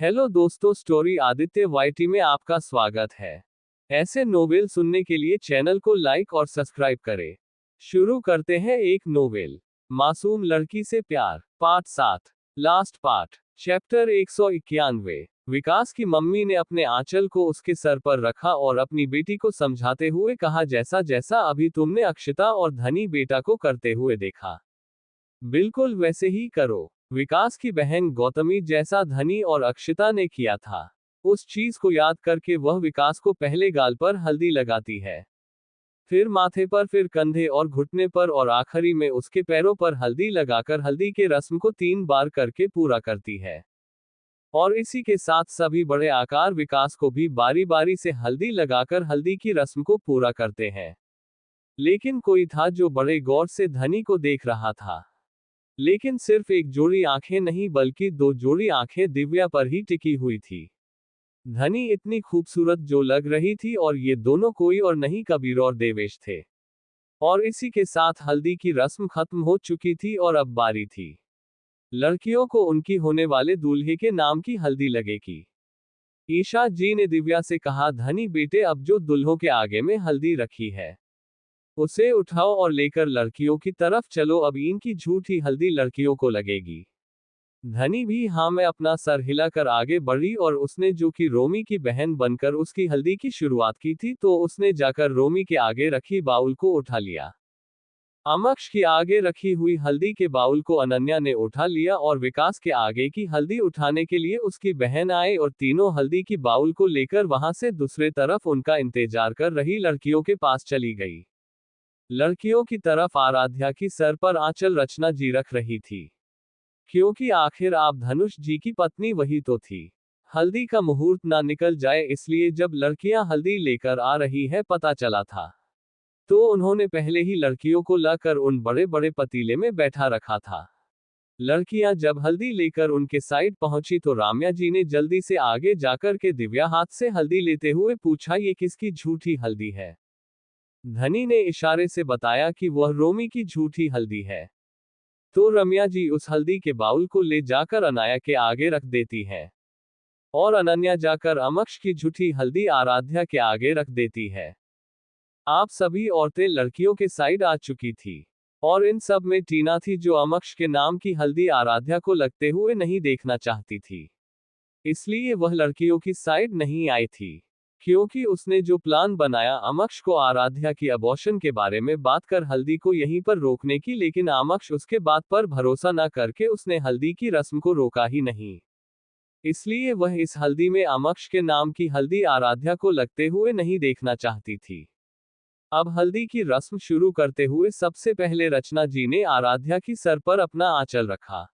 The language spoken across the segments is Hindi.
हेलो दोस्तों, स्टोरी आदित्य वाईटी में आपका स्वागत है। ऐसे नोवेल सुनने के लिए चैनल को लाइक और सब्सक्राइब करें। शुरू करते हैं एक नोवेल, मासूम लड़की से प्यार, पार्ट 7, लास्ट पार्ट, चैप्टर 191। विकास की मम्मी ने अपने आंचल को उसके सर पर रखा और अपनी बेटी को समझाते हुए कहा, जैसा जैसा अभी तुमने अक्षिता और धनी बेटा को करते हुए देखा, बिल्कुल वैसे ही करो। विकास की बहन गौतमी जैसा धनी और अक्षिता ने किया था, उस चीज को याद करके वह विकास को पहले गाल पर हल्दी लगाती है, फिर माथे पर, फिर कंधे और घुटने पर और आखिरी में उसके पैरों पर हल्दी लगाकर हल्दी के रस्म को 3 बार करके पूरा करती है। और इसी के साथ सभी बड़े आकार विकास को भी बारी बारी से हल्दी लगाकर हल्दी की रस्म को पूरा करते हैं। लेकिन कोई था जो बड़े गौर से धनी को देख रहा था। लेकिन सिर्फ एक जोड़ी आंखें नहीं बल्कि 2 जोड़ी आंखें दिव्या पर ही टिकी हुई थी। धनी इतनी खूबसूरत जो लग रही थी और ये दोनों कोई और नहीं, कबीर और देवेश थे। और इसी के साथ हल्दी की रस्म खत्म हो चुकी थी और अब बारी थी लड़कियों को उनकी होने वाले दूल्हे के नाम की हल्दी लगेगी। ईशा जी ने दिव्या से कहा, धनी बेटे, अब जो दुल्हों के आगे में हल्दी रखी है उसे उठाओ और लेकर लड़कियों की तरफ चलो, अब इनकी झूठी हल्दी लड़कियों को लगेगी। धनी भी हाँ में अपना सर हिलाकर आगे बढ़ी और उसने जो कि रोमी की बहन बनकर उसकी हल्दी की शुरुआत की थी, तो उसने जाकर रोमी के आगे रखी बाउल को उठा लिया। अमक्ष की आगे रखी हुई हल्दी के बाउल को अनन्या ने उठा लिया और विकास के आगे की हल्दी उठाने के लिए उसकी बहन आई और तीनों हल्दी की बाउल को लेकर वहां से दूसरे तरफ उनका इंतजार कर रही लड़कियों के पास चली गई। लड़कियों की तरफ आराध्या की सर पर आंचल रचना जी रख रही थी, क्योंकि आखिर आप धनुष जी की पत्नी वही तो थी। हल्दी का मुहूर्त ना निकल जाए इसलिए जब लड़कियां हल्दी लेकर आ रही है पता चला था, तो उन्होंने पहले ही लड़कियों को लाकर उन बड़े बड़े पतीले में बैठा रखा था। लड़कियां जब हल्दी लेकर उनके साइड पहुंची तो राम्या जी ने जल्दी से आगे जाकर के दिव्या हाथ से हल्दी लेते हुए पूछा, ये किसकी झूठी हल्दी है? धनी ने इशारे से बताया कि वह रोमी की झूठी हल्दी है। तो रम्या जी उस हल्दी के बाउल को ले जाकर अनाया के आगे रख देती है और अनन्या जाकर अमक्ष की झूठी हल्दी आराध्या के आगे रख देती है। आप सभी औरतें लड़कियों के साइड आ चुकी थी और इन सब में टीना थी, जो अमक्ष के नाम की हल्दी आराध्या को लगते हुए नहीं देखना चाहती थी, इसलिए वह लड़कियों की साइड नहीं आई थी। क्योंकि उसने जो प्लान बनाया अमक्ष को आराध्या की अबॉर्शन के बारे में बात कर हल्दी को यहीं पर रोकने की, लेकिन अमक्ष उसके बात पर भरोसा न करके उसने हल्दी की रस्म को रोका ही नहीं, इसलिए वह इस हल्दी में अमक्ष के नाम की हल्दी आराध्या को लगते हुए नहीं देखना चाहती थी। अब हल्दी की रस्म शुरू करते हुए सबसे पहले रचना जी ने आराध्या की सर पर अपना आंचल रखा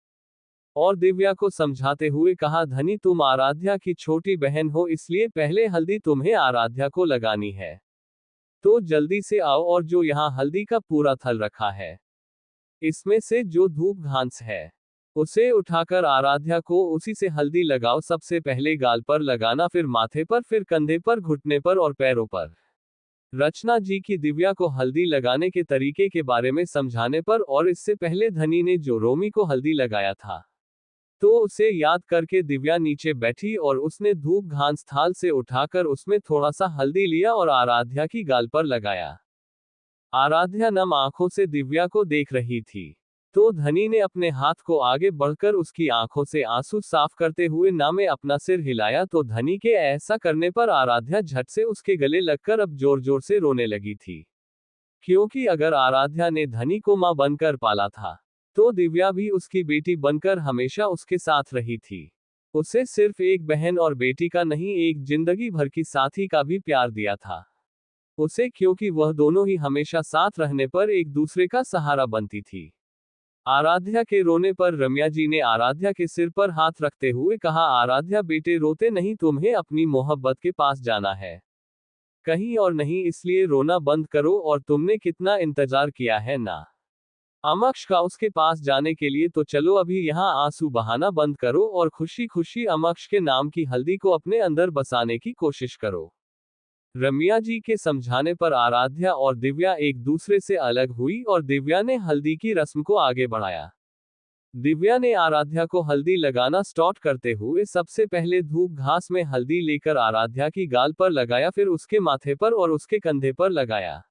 और दिव्या को समझाते हुए कहा, धनी तुम आराध्या की छोटी बहन हो, इसलिए पहले हल्दी तुम्हें आराध्या को लगानी है, तो जल्दी से आओ और जो यहाँ हल्दी का पूरा थल रखा है इसमें से जो धूप घास है उसे उठाकर आराध्या को उसी से हल्दी लगाओ। सबसे पहले गाल पर लगाना, फिर माथे पर, फिर कंधे पर, घुटने पर और पैरों पर। रचना जी की दिव्या को हल्दी लगाने के तरीके के बारे में समझाने पर और इससे पहले धनी ने जो रोमी को हल्दी लगाया था तो उसे याद करके दिव्या नीचे बैठी और उसने धूप घास थाल से उठाकर उसमें थोड़ा सा हल्दी लिया और आराध्या की गाल पर लगाया। आराध्या नम आंखों से दिव्या को देख रही थी, तो धनी ने अपने हाथ को आगे बढ़कर उसकी आंखों से आंसू साफ करते हुए ना में अपना सिर हिलाया, तो धनी के ऐसा करने पर आराध्या झट से उसके गले लगकर अब जोर जोर से रोने लगी थी। क्योंकि अगर आराध्या ने धनी को मां बनकर पाला था तो दिव्या भी उसकी बेटी बनकर हमेशा उसके साथ रही थी। उसे सिर्फ एक बहन और बेटी का नहीं, एक जिंदगी भर की साथी का भी प्यार दिया था उसे, क्योंकि वह दोनों ही हमेशा साथ रहने पर एक दूसरे का सहारा बनती थी। आराध्या के रोने पर रम्या जी ने आराध्या के सिर पर हाथ रखते हुए कहा, आराध्या बेटे रोते नहीं, तुम्हें अपनी मोहब्बत के पास जाना है, कहीं और नहीं, इसलिए रोना बंद करो। और तुमने कितना इंतजार किया है ना अमक्ष का उसके पास जाने के लिए, तो चलो अभी यहाँ आंसू बहाना बंद करो और खुशी खुशी अमक्ष के नाम की हल्दी को अपने अंदर बसाने की कोशिश करो। रम्या जी के समझाने पर आराध्या और दिव्या एक दूसरे से अलग हुई और दिव्या ने हल्दी की रस्म को आगे बढ़ाया। दिव्या ने आराध्या को हल्दी लगाना स्टार्ट करते हुए सबसे पहले धूप घास में हल्दी लेकर आराध्या की गाल पर लगाया, फिर उसके माथे पर और उसके कंधे पर लगाया,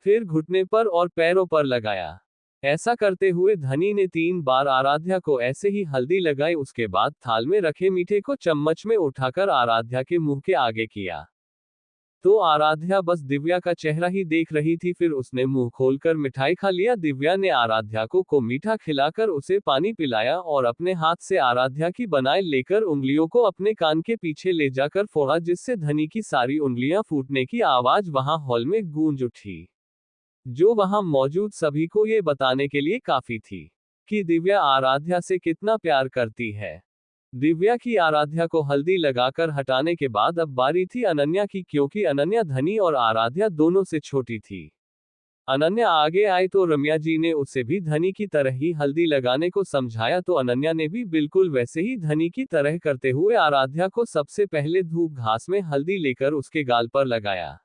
फिर घुटने पर और पैरों पर लगाया। ऐसा करते हुए धनी ने 3 बार आराध्या को ऐसे ही हल्दी लगाई। उसके बाद थाल में रखे मीठे को चम्मच में उठाकर आराध्या के मुंह के आगे किया। तो आराध्या बस दिव्या का चेहरा ही देख रही थी, फिर उसने मुंह खोलकर मिठाई खा लिया। दिव्या ने आराध्या को मीठा खिलाकर उसे पानी पिलाया और अपने हाथ से आराध्या की बनाए लेकर उंगलियों को अपने कान के पीछे ले जाकर फोड़ा, जिससे धनी की सारी उंगलियां फूटने की आवाज वहां हॉल में गूंज उठी, जो वहां मौजूद सभी को ये बताने के लिए काफी थी कि दिव्या आराध्या से कितना प्यार करती है। दिव्या की आराध्या को हल्दी लगाकर हटाने के बाद अब बारी थी अनन्या की, क्योंकि अनन्या धनी और आराध्या दोनों से छोटी थी। अनन्या आगे आई तो रम्या जी ने उसे भी धनी की तरह ही हल्दी लगाने को समझाया, तो अनन्या ने भी बिल्कुल वैसे ही धनी की तरह करते हुए आराध्या को सबसे पहले धूप घास में हल्दी लेकर उसके गाल पर लगाया,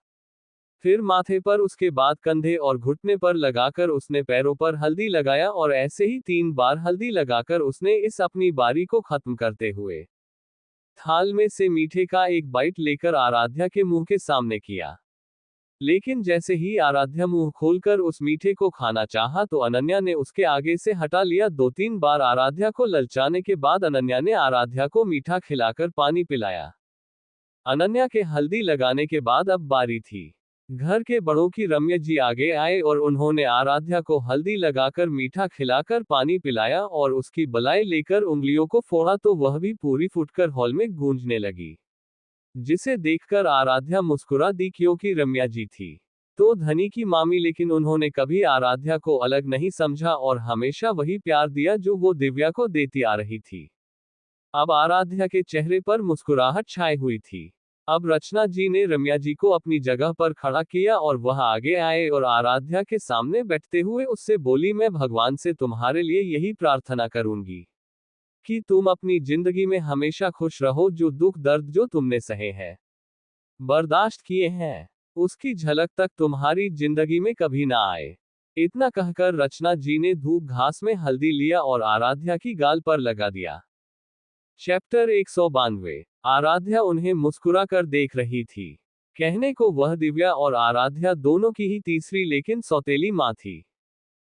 फिर माथे पर, उसके बाद कंधे और घुटने पर लगाकर उसने पैरों पर हल्दी लगाया और ऐसे ही 3 बार हल्दी लगाकर उसने इस अपनी बारी को खत्म करते हुए थाल में से मीठे का एक बाइट लेकर आराध्या के मुंह के सामने किया। लेकिन जैसे ही आराध्या मुंह खोलकर उस मीठे को खाना चाहा तो अनन्या ने उसके आगे से हटा लिया। 2-3 बार आराध्या को ललचाने के बाद अनन्या ने आराध्या को मीठा खिलाकर पानी पिलाया। अनन्या के हल्दी लगाने के बाद अब बारी थी घर के बड़ों की। रम्या जी आगे आए और उन्होंने आराध्या को हल्दी लगाकर मीठा खिलाकर पानी पिलाया और उसकी बलाई लेकर उंगलियों को फोड़ा, तो वह भी पूरी फूटकर हॉल में गूंजने लगी, जिसे देखकर आराध्या मुस्कुरा दी, क्योंकि रम्या जी थी तो धनी की मामी, लेकिन उन्होंने कभी आराध्या को अलग नहीं समझा और हमेशा वही प्यार दिया जो वो दिव्या को देती आ रही थी। अब आराध्या के चेहरे पर मुस्कुराहट छाई हुई थी। अब रचना जी ने रम्या जी को अपनी जगह पर खड़ा किया और वह आगे आए और आराध्या के सामने बैठते हुए उससे बोली, मैं भगवान से तुम्हारे लिए यही प्रार्थना करूंगी कि तुम अपनी जिंदगी में हमेशा खुश रहो, जो दुख दर्द जो तुमने सहे हैं, बर्दाश्त किए हैं, उसकी झलक तक तुम्हारी जिंदगी में कभी ना आए। इतना कहकर रचना जी ने धूप घास में हल्दी लिया और आराध्या की गाल पर लगा दिया। चैप्टर 192। आराध्या उन्हें मुस्कुराकर देख रही थी। कहने को वह दिव्या और आराध्या दोनों की ही तीसरी लेकिन सौतेली माँ थी,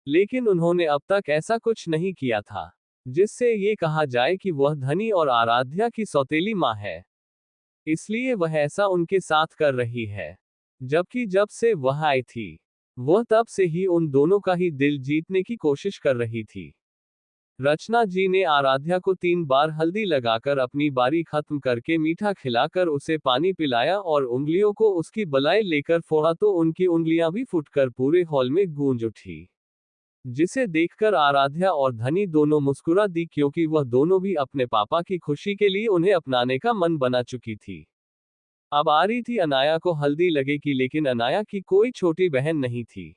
लेकिन उन्होंने अब तक ऐसा कुछ नहीं किया था जिससे ये कहा जाए कि वह धनी और आराध्या की सौतेली माँ है, इसलिए वह ऐसा उनके साथ कर रही है। जबकि जब से वह आई थी वह तब से ही उन दोनों का ही दिल जीतने की कोशिश कर रही थी। रचना जी ने आराध्या को 3 बार हल्दी लगाकर अपनी बारी खत्म करके मीठा खिलाकर उसे पानी पिलाया और उंगलियों को उसकी बलाई लेकर फोड़ा, तो उनकी उंगलियां भी फुटकर पूरे हॉल में गूंज उठी, जिसे देखकर आराध्या और धनी दोनों मुस्कुरा दी, क्योंकि वह दोनों भी अपने पापा की खुशी के लिए उन्हें अपनाने का मन बना चुकी थी। अब आ रही थी अनाया को हल्दी लगेगी, लेकिन अनाया की कोई छोटी बहन नहीं थी,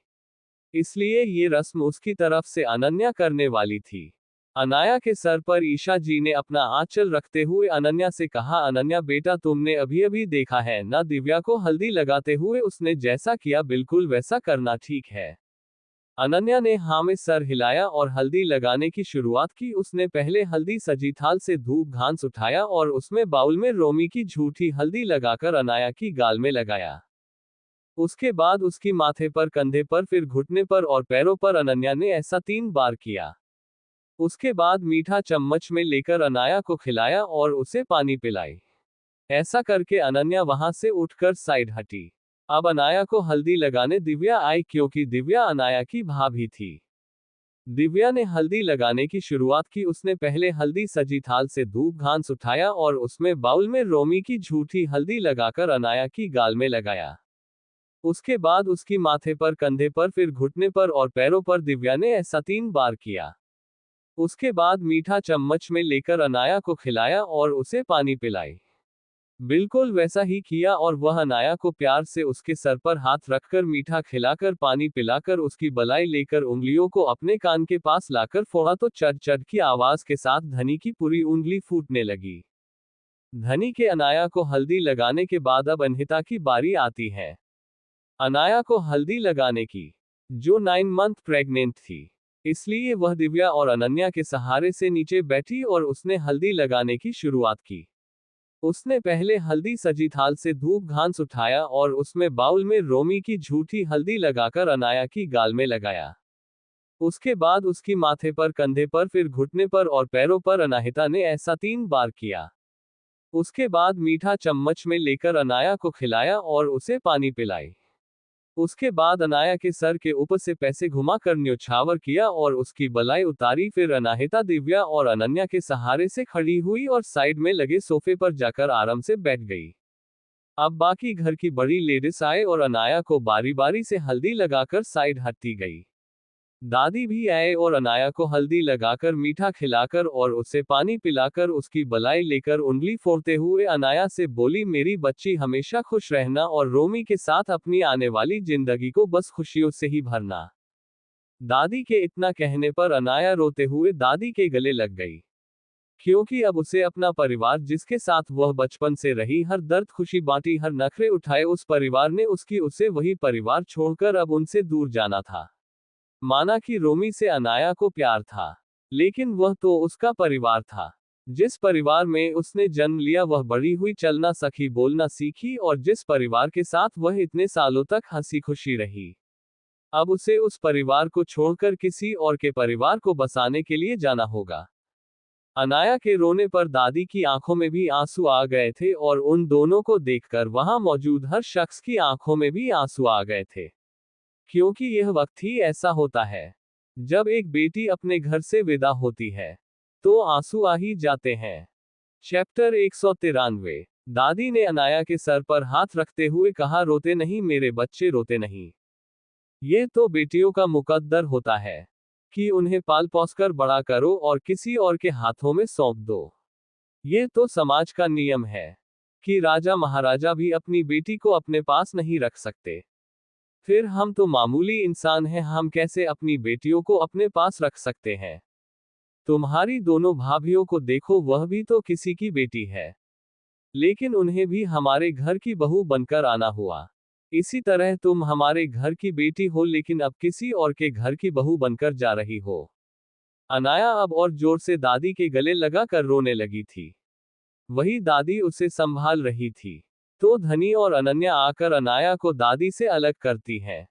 इसलिए ये रस्म उसकी तरफ से अनन्या करने वाली थी। अनाया के सर पर ईशा जी ने अपना आंचल रखते हुए अनन्या से कहा, अनन्या बेटा, तुमने अभी अभी देखा है ना दिव्या को हल्दी लगाते हुए, उसने जैसा किया बिल्कुल वैसा करना ठीक है। अनन्या ने हाँ में सर हिलाया और हल्दी लगाने की शुरुआत की। उसने पहले हल्दी सजी थाल से धूप घास उठाया और उसमें बाउल में रोमी की झूठी हल्दी लगाकर अनाया की गाल में लगाया। उसके बाद उसकी माथे पर, कंधे पर, फिर घुटने पर और पैरों पर। अनन्या ने ऐसा 3 बार किया। उसके बाद मीठा चम्मच में लेकर अनाया को खिलाया और उसे पानी पिलाई। ऐसा करके अनन्या वहां से उठकर साइड हटी। अब अनाया को हल्दी लगाने दिव्या आई, क्योंकि दिव्या अनाया की भाभी थी। दिव्या ने हल्दी लगाने की शुरुआत की। उसने पहले हल्दी सजी थाल से धूप घास उठाया और उसमें बाउल में रोमी की झूठी हल्दी लगाकर अनाया की गाल में लगाया। उसके बाद उसकी माथे पर, कंधे पर, फिर घुटने पर और पैरों पर। दिव्या ने ऐसा 3 बार किया। उसके बाद मीठा चम्मच में लेकर अनाया को खिलाया और उसे पानी पिलाई। बिल्कुल वैसा ही किया और वह अनाया को प्यार से उसके सर पर हाथ रखकर मीठा खिलाकर पानी पिलाकर उसकी बलाई लेकर उंगलियों को अपने कान के पास लाकर फोड़ा, तो चट चट की आवाज के साथ धनी की पूरी उंगली फूटने लगी। धनी के अनाया को हल्दी लगाने के बाद अब अनहिता की बारी आती है। अनाया को हल्दी लगाने की, जो 9 मंथ प्रेग्नेंट थी। इसलिए वह दिव्या और अनन्या के सहारे से नीचे बैठी और उसने हल्दी लगाने की शुरुआत की। उसने पहले हल्दी सजी थाल से धूप घास उठाया और उसमें बाउल में रोमी की झूठी हल्दी लगाकर अनाया की गाल में लगाया। उसके बाद उसकी माथे पर, कंधे पर, फिर घुटने पर और पैरों पर अनाहिता ने ऐसा 3 बार किया। उसके बाद मीठा चम्मच में लेकर अनाया को खिलाया और उसे पानी पिलाई। उसके बाद अनाया के सर के ऊपर से पैसे घुमाकर न्योछावर किया और उसकी बलाई उतारी। फिर अनाहिता दिव्या और अनन्या के सहारे से खड़ी हुई और साइड में लगे सोफे पर जाकर आराम से बैठ गई। अब बाकी घर की बड़ी लेडीज आए और अनाया को बारी बारी से हल्दी लगाकर साइड हटती गई। दादी भी आए और अनाया को हल्दी लगाकर, मीठा खिलाकर और उसे पानी पिलाकर उसकी बलाई लेकर उंगली फोड़ते हुए अनाया से बोली, मेरी बच्ची हमेशा खुश रहना और रोमी के साथ अपनी आने वाली जिंदगी को बस खुशियों से ही भरना। दादी के इतना कहने पर अनाया रोते हुए दादी के गले लग गई, क्योंकि अब उसे अपना परिवार, जिसके साथ वह बचपन से रही, हर दर्द खुशी बांटी, हर नखरे उठाए, उस परिवार ने उसे वही परिवार छोड़कर अब उनसे दूर जाना था। माना कि रोमी से अनाया को प्यार था, लेकिन वह तो उसका परिवार था। जिस परिवार में उसने जन्म लिया, वह बड़ी हुई, चलना सखी, बोलना सीखी और जिस परिवार के साथ वह इतने सालों तक हंसी खुशी रही, अब उसे उस परिवार को छोड़कर किसी और के परिवार को बसाने के लिए जाना होगा। अनाया के रोने पर दादी की आंखों में भी आंसू आ गए थे और उन दोनों को देखकर वहां मौजूद हर शख्स की आंखों में भी आंसू आ गए थे, क्योंकि यह वक्त ही ऐसा होता है जब एक बेटी अपने घर से विदा होती है तो आंसू आ ही जाते हैं। चैप्टर 193। दादी ने अनाया के सर पर हाथ रखते हुए कहा, रोते नहीं मेरे बच्चे, रोते नहीं। ये तो बेटियों का मुकद्दर होता है कि उन्हें पाल पोस कर बड़ा करो और किसी और के हाथों में सौंप दो। ये तो समाज का नियम है कि राजा महाराजा भी अपनी बेटी को अपने पास नहीं रख सकते। फिर हम तो मामूली इंसान हैं, हम कैसे अपनी बेटियों को अपने पास रख सकते हैं? तुम्हारी दोनों भाभियों को देखो, वह भी तो किसी की बेटी है, लेकिन उन्हें भी हमारे घर की बहू बनकर आना हुआ। इसी तरह तुम हमारे घर की बेटी हो, लेकिन अब किसी और के घर की बहू बनकर जा रही हो। अनाया अब और जोर से दादी के गले लगा कर रोने लगी थी। वही दादी उसे संभाल रही थी तो धनी और अनन्या आकर अनाया को दादी से अलग करती है।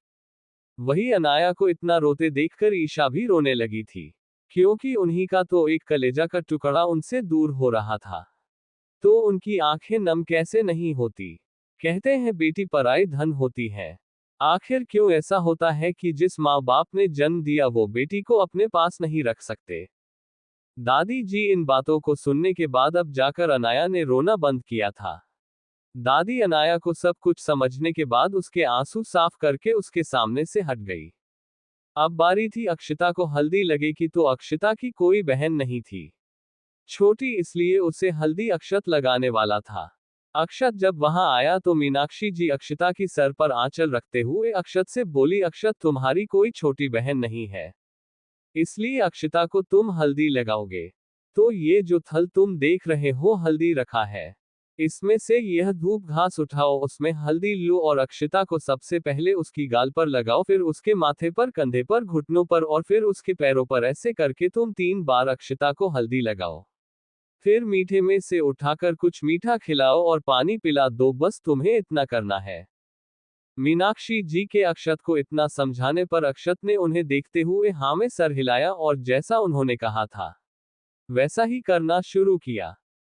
वही अनाया को इतना रोते देखकर ईशा भी रोने लगी थी, क्योंकि उन्हीं का तो एक कलेजा का टुकड़ा उनसे दूर हो रहा था। तो उनकी आंखें नम कैसे नहीं होती? कहते हैं बेटी पराई धन होती है। आखिर क्यों ऐसा होता है कि जिस माँ बाप ने जन्म दिया वो बेटी को अपने पास नहीं रख सकते? दादी जी इन बातों को सुनने के बाद अब जाकर अनाया ने रोना बंद किया था। दादी अनाया को सब कुछ समझने के बाद उसके आंसू साफ करके उसके सामने से हट गई। अब बारी थी अक्षिता को हल्दी लगे की, तो अक्षिता की कोई बहन नहीं थी, छोटी, इसलिए उसे हल्दी अक्षत लगाने वाला था। अक्षत जब वहां आया तो मीनाक्षी जी अक्षिता की सर पर आंचल रखते हुए अक्षत से बोली, अक्षत तुम्हारी कोई छोटी बहन नहीं है, इसलिए अक्षिता को तुम हल्दी लगाओगे तो ये जो थल तुम देख रहे हो हल्दी रखा है, इसमें से यह धूप घास उठाओ, उसमें हल्दी लो और अक्षिता को सबसे पहले उसकी गाल पर लगाओ, फिर उसके माथे पर, कंधे पर, घुटनों पर और फिर उसके पैरों पर। ऐसे करके तुम 3 बार अक्षिता को हल्दी लगाओ। फिर मीठे में से उठाकर कुछ मीठा खिलाओ और पानी पिला दो, बस तुम्हें इतना करना है। मीनाक्षी जी के अक्षत को इतना समझाने पर अक्षत ने उन्हें देखते हुए हाँ में सर हिलाया और जैसा उन्होंने कहा था वैसा ही करना शुरू किया।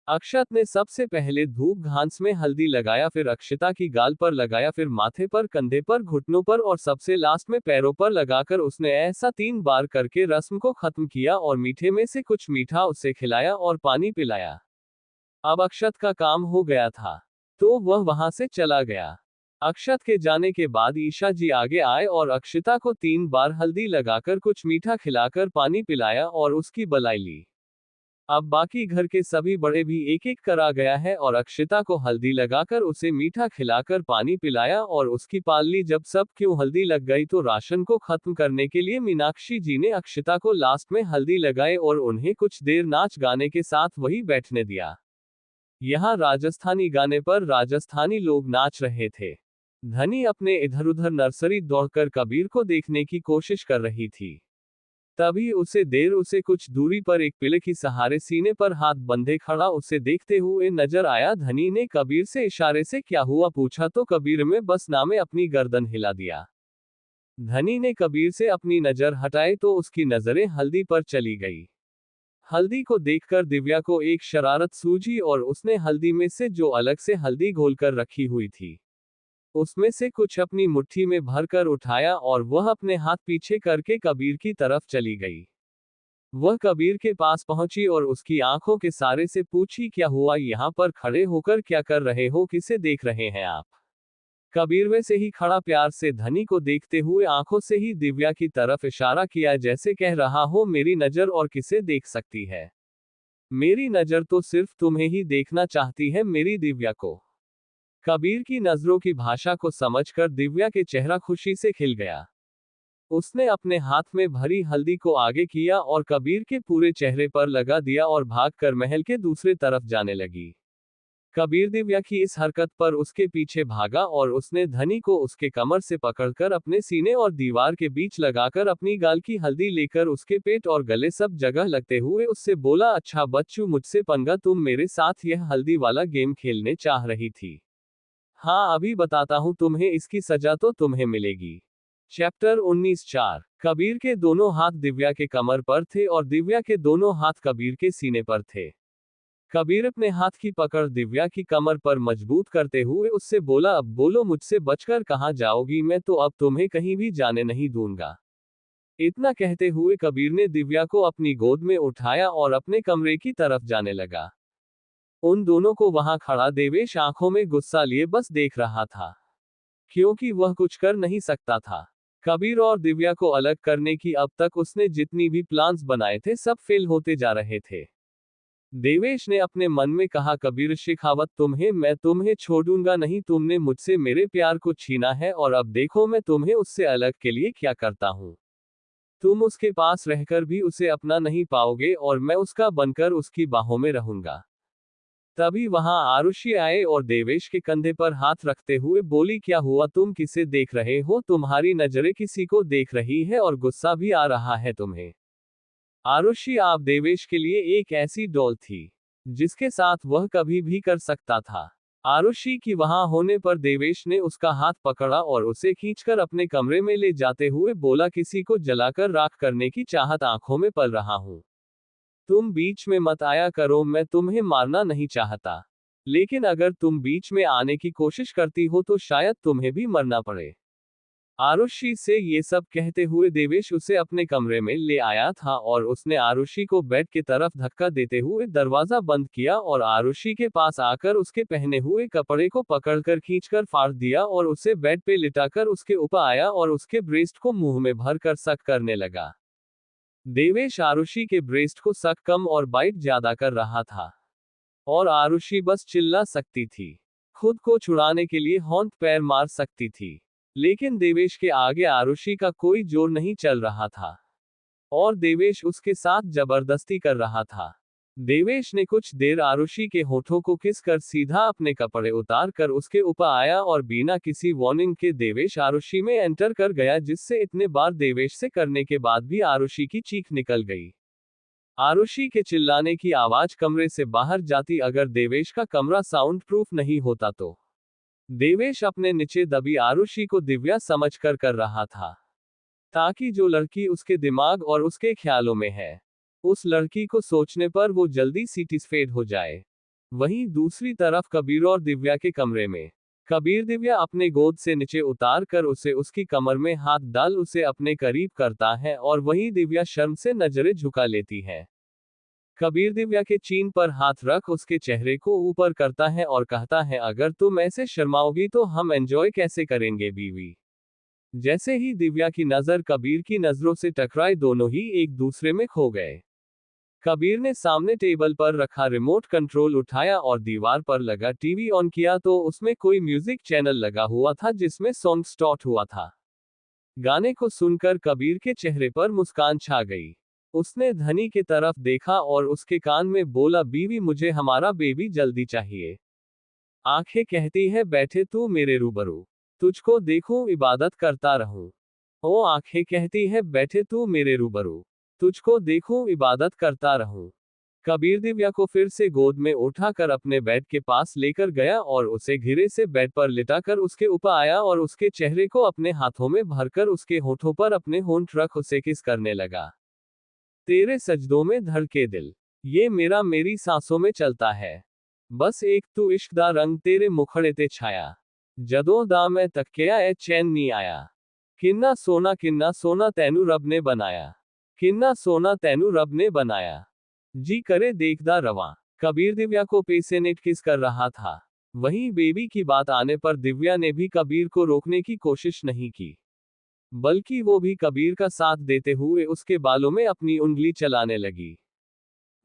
अक्षत ने सबसे पहले धूप घास में हल्दी लगाया, फिर अक्षिता की गाल पर लगाया, फिर माथे पर, कंधे पर, घुटनों पर और सबसे लास्ट में पैरों पर लगाकर उसने ऐसा 3 बार करके रस्म को खत्म किया और मीठे में से कुछ मीठा उसे खिलाया और पानी पिलाया। अब अक्षत का काम हो गया था तो वह वहां से चला गया। अक्षत के जाने के बाद ईशा जी आगे आए और अक्षिता को 3 बार हल्दी लगाकर कुछ मीठा खिलाकर पानी पिलाया और उसकी बलाई ली। अब बाकी घर के सभी बड़े भी एक एक कर आ गया है और अक्षिता को हल्दी लगाकर उसे मीठा खिलाकर पानी पिलाया और उसकी पाल ली। जब सब क्यों हल्दी लग गई तो राशन को खत्म करने के लिए मीनाक्षी जी ने अक्षिता को लास्ट में हल्दी लगाए और उन्हें कुछ देर नाच गाने के साथ वही बैठने दिया। यहाँ राजस्थानी गाने पर राजस्थानी लोग नाच रहे थे। धनी अपने इधर उधर नर्सरी दौड़कर कबीर को देखने की कोशिश कर रही थी। तभी उसे कुछ दूरी पर एक पिलर की सहारे सीने पर हाथ बंधे खड़ा उसे देखते हुए नजर आया। धनी ने कबीर से इशारे से क्या हुआ पूछा तो कबीर में बस नामे अपनी गर्दन हिला दिया। धनी ने कबीर से अपनी नजर हटाई तो उसकी नजरें हल्दी पर चली गई। हल्दी को देखकर दिव्या को एक शरारत सूझी और उसने हल्दी में से जो अलग से हल्दी घोलकर रखी हुई थी उसमें से कुछ अपनी मुट्ठी में भरकर उठाया और वह अपने हाथ पीछे करके कबीर की तरफ चली गई। वह कबीर के पास पहुंची और उसकी आंखों के सारे से पूछी क्या हुआ, यहाँ पर खड़े होकर क्या कर रहे हो, किसे देख रहे हैं आप। कबीर वैसे ही खड़ा प्यार से धनी को देखते हुए आंखों से ही दिव्या की तरफ इशारा किया जैसे कह रहा हो मेरी नजर और किसे देख सकती है। मेरी नजर तो सिर्फ तुम्हें ही देखना चाहती है, मेरी दिव्या को। कबीर की नजरों की भाषा को समझकर दिव्या के चेहरा खुशी से खिल गया। उसने अपने हाथ में भरी हल्दी को आगे किया और कबीर के पूरे चेहरे पर लगा दिया और भागकर महल के दूसरे तरफ जाने लगी। कबीर दिव्या की इस हरकत पर उसके पीछे भागा और उसने धनी को उसके कमर से पकड़कर अपने सीने और दीवार के बीच लगाकर अपनी गाल की हल्दी लेकर उसके पेट और गले सब जगह लगते हुए उससे बोला, अच्छा बच्चू, मुझसे पंगा, तुम मेरे साथ यह हल्दी वाला गेम खेलने चाह रही थी। हाँ, अभी बताता हूं तुम्हें, इसकी सजा तो तुम्हें मिलेगी। चैप्टर 19:4 कबीर के दोनों हाथ दिव्या के कमर पर थे और दिव्या के दोनों हाथ कबीर के सीने पर थे। कबीर अपने हाथ की पकड़ दिव्या की कमर पर मजबूत करते हुए उससे बोला, अब बोलो, मुझसे बचकर कहाँ जाओगी, मैं तो अब तुम्हें कहीं भी जाने नहीं दूंगा। इतना कहते हुए कबीर ने दिव्या को अपनी गोद में उठाया और अपने कमरे की तरफ जाने लगा। उन दोनों को वहां खड़ा देवेश आंखों में गुस्सा लिए बस देख रहा था, क्योंकि वह कुछ कर नहीं सकता था। कबीर और दिव्या को अलग करने की अब तक उसने जितनी भी प्लान्स बनाए थे सब फेल होते जा रहे थे। देवेश ने अपने मन में कहा, कबीर शेखावत, मैं तुम्हें छोड़ूंगा नहीं, तुमने मुझसे मेरे प्यार को छीना है और अब देखो मैं तुम्हें उससे अलग के लिए क्या करता हूँ। तुम उसके पास रहकर भी उसे अपना नहीं पाओगे और मैं उसका बनकर उसकी बाहों में रहूंगा। तभी वहां आरुषि आए और देवेश के कंधे पर हाथ रखते हुए बोली, क्या हुआ, तुम किसे देख रहे हो, तुम्हारी नजरें किसी को देख रही है और गुस्सा भी आ रहा है तुम्हें। आरुषि आप देवेश के लिए एक ऐसी डॉल थी जिसके साथ वह कभी भी कर सकता था। आरुषि की वहां होने पर देवेश ने उसका हाथ पकड़ा और उसे खींचकर अपने कमरे में ले जाते हुए बोला, किसी को जलाकर राख करने की चाहत आंखों में पल रहा हूं। तुम बीच में मत आया करो, मैं तुम्हें मारना नहीं चाहता, लेकिन अगर तुम बीच में आने की कोशिश करती हो तो शायद तुम्हें भी मरना पड़े। आरुषि से ये सब कहते हुए देवेश उसे अपने कमरे में ले आया था और उसने आरुषि को बेड की तरफ धक्का देते हुए दरवाजा बंद किया और आरुषि के पास आकर उसके पहने हुए कपड़े को पकड़कर खींचकर फाड़ दिया और उसे बेड पे लिटाकर उसके ऊपर आया और उसके ब्रेस्ट को मुंह में भर कर सक करने लगा। देवेश आरुषि के ब्रेस्ट को सक कम और बाइट ज्यादा कर रहा था और आरुषि बस चिल्ला सकती थी, खुद को छुड़ाने के लिए होंठ पैर मार सकती थी, लेकिन देवेश के आगे आरुषि का कोई जोर नहीं चल रहा था और देवेश उसके साथ जबरदस्ती कर रहा था। देवेश ने कुछ देर आरुषि के होठों को किस कर सीधा अपने कपड़े उतार कर उसके ऊपर आया और बिना किसी वार्निंग के देवेश आरुषि में एंटर कर गया, जिससे इतने बार देवेश से करने के बाद भी आरुषि की चीख निकल गई। आरुषि के चिल्लाने की आवाज कमरे से बाहर जाती अगर देवेश का कमरा साउंड प्रूफ नहीं होता तो। देवेश अपने नीचे दबी आरुषि को दिव्या समझकर कर रहा था, ताकि जो लड़की उसके दिमाग और उसके ख्यालों में है उस लड़की को सोचने पर वो जल्दी सैटिस्फाइड हो जाए। वहीं दूसरी तरफ कबीर और दिव्या के कमरे में कबीर दिव्या अपने गोद से नीचे उतार कर उसे उसकी कमर में हाथ डाल उसे अपने करीब करता है और वहीं दिव्या शर्म से नजरें झुका लेती है। कबीर दिव्या के चीन पर हाथ रख उसके चेहरे को ऊपर करता है और कहता है, अगर तुम ऐसे शर्माओगी तो हम एंजॉय कैसे करेंगे बीवी। जैसे ही दिव्या की नजर कबीर की नजरों से टकराई दोनों ही एक दूसरे में खो गए। कबीर ने सामने टेबल पर रखा रिमोट कंट्रोल उठाया और दीवार पर लगा टीवी ऑन किया तो उसमें कोई म्यूजिक चैनल लगा हुआ था जिसमें सॉन्ग स्टार्ट हुआ था। गाने को सुनकर कबीर के चेहरे पर मुस्कान छा गई। उसने धनी की तरफ देखा और उसके कान में बोला, बीवी मुझे हमारा बेबी जल्दी चाहिए। आंखें कहती है बैठे तू मेरे रूबरू, तुझको देखूं इबादत करता रहूं। ओ आंखें कहती है बैठे तू मेरे रूबरू, तुझको देखूं, इबादत करता रहूं। कबीर दिव्या को फिर से गोद में उठाकर अपने बेड के पास लेकर गया और उसे घिरे से बेड पर लिटाकर उसके ऊपर आया और उसके चेहरे को अपने हाथों में भरकर उसके होठों पर अपने होंठ रख उसे किस करने लगा। तेरे सजदों में धड़के दिल, ये मेरा मेरी सांसों में चलता है। बस एक तू इश्क दा रंग तेरे मुखड़े ते छाया। जदों दा मैं तक्किया ए चैन नहीं आया। किन्ना सोना तैनू रब ने बनाया। किन्ना सोना तैनू रब ने बनाया। जी करे देखदा रवां। कबीर दिव्या को पेशेनेट किस कर रहा था। वहीं बेबी की बात आने पर दिव्या ने भी कबीर को रोकने की कोशिश नहीं की, बल्कि वो भी कबीर का साथ देते हुए उसके बालों में अपनी उंगली चलाने लगी।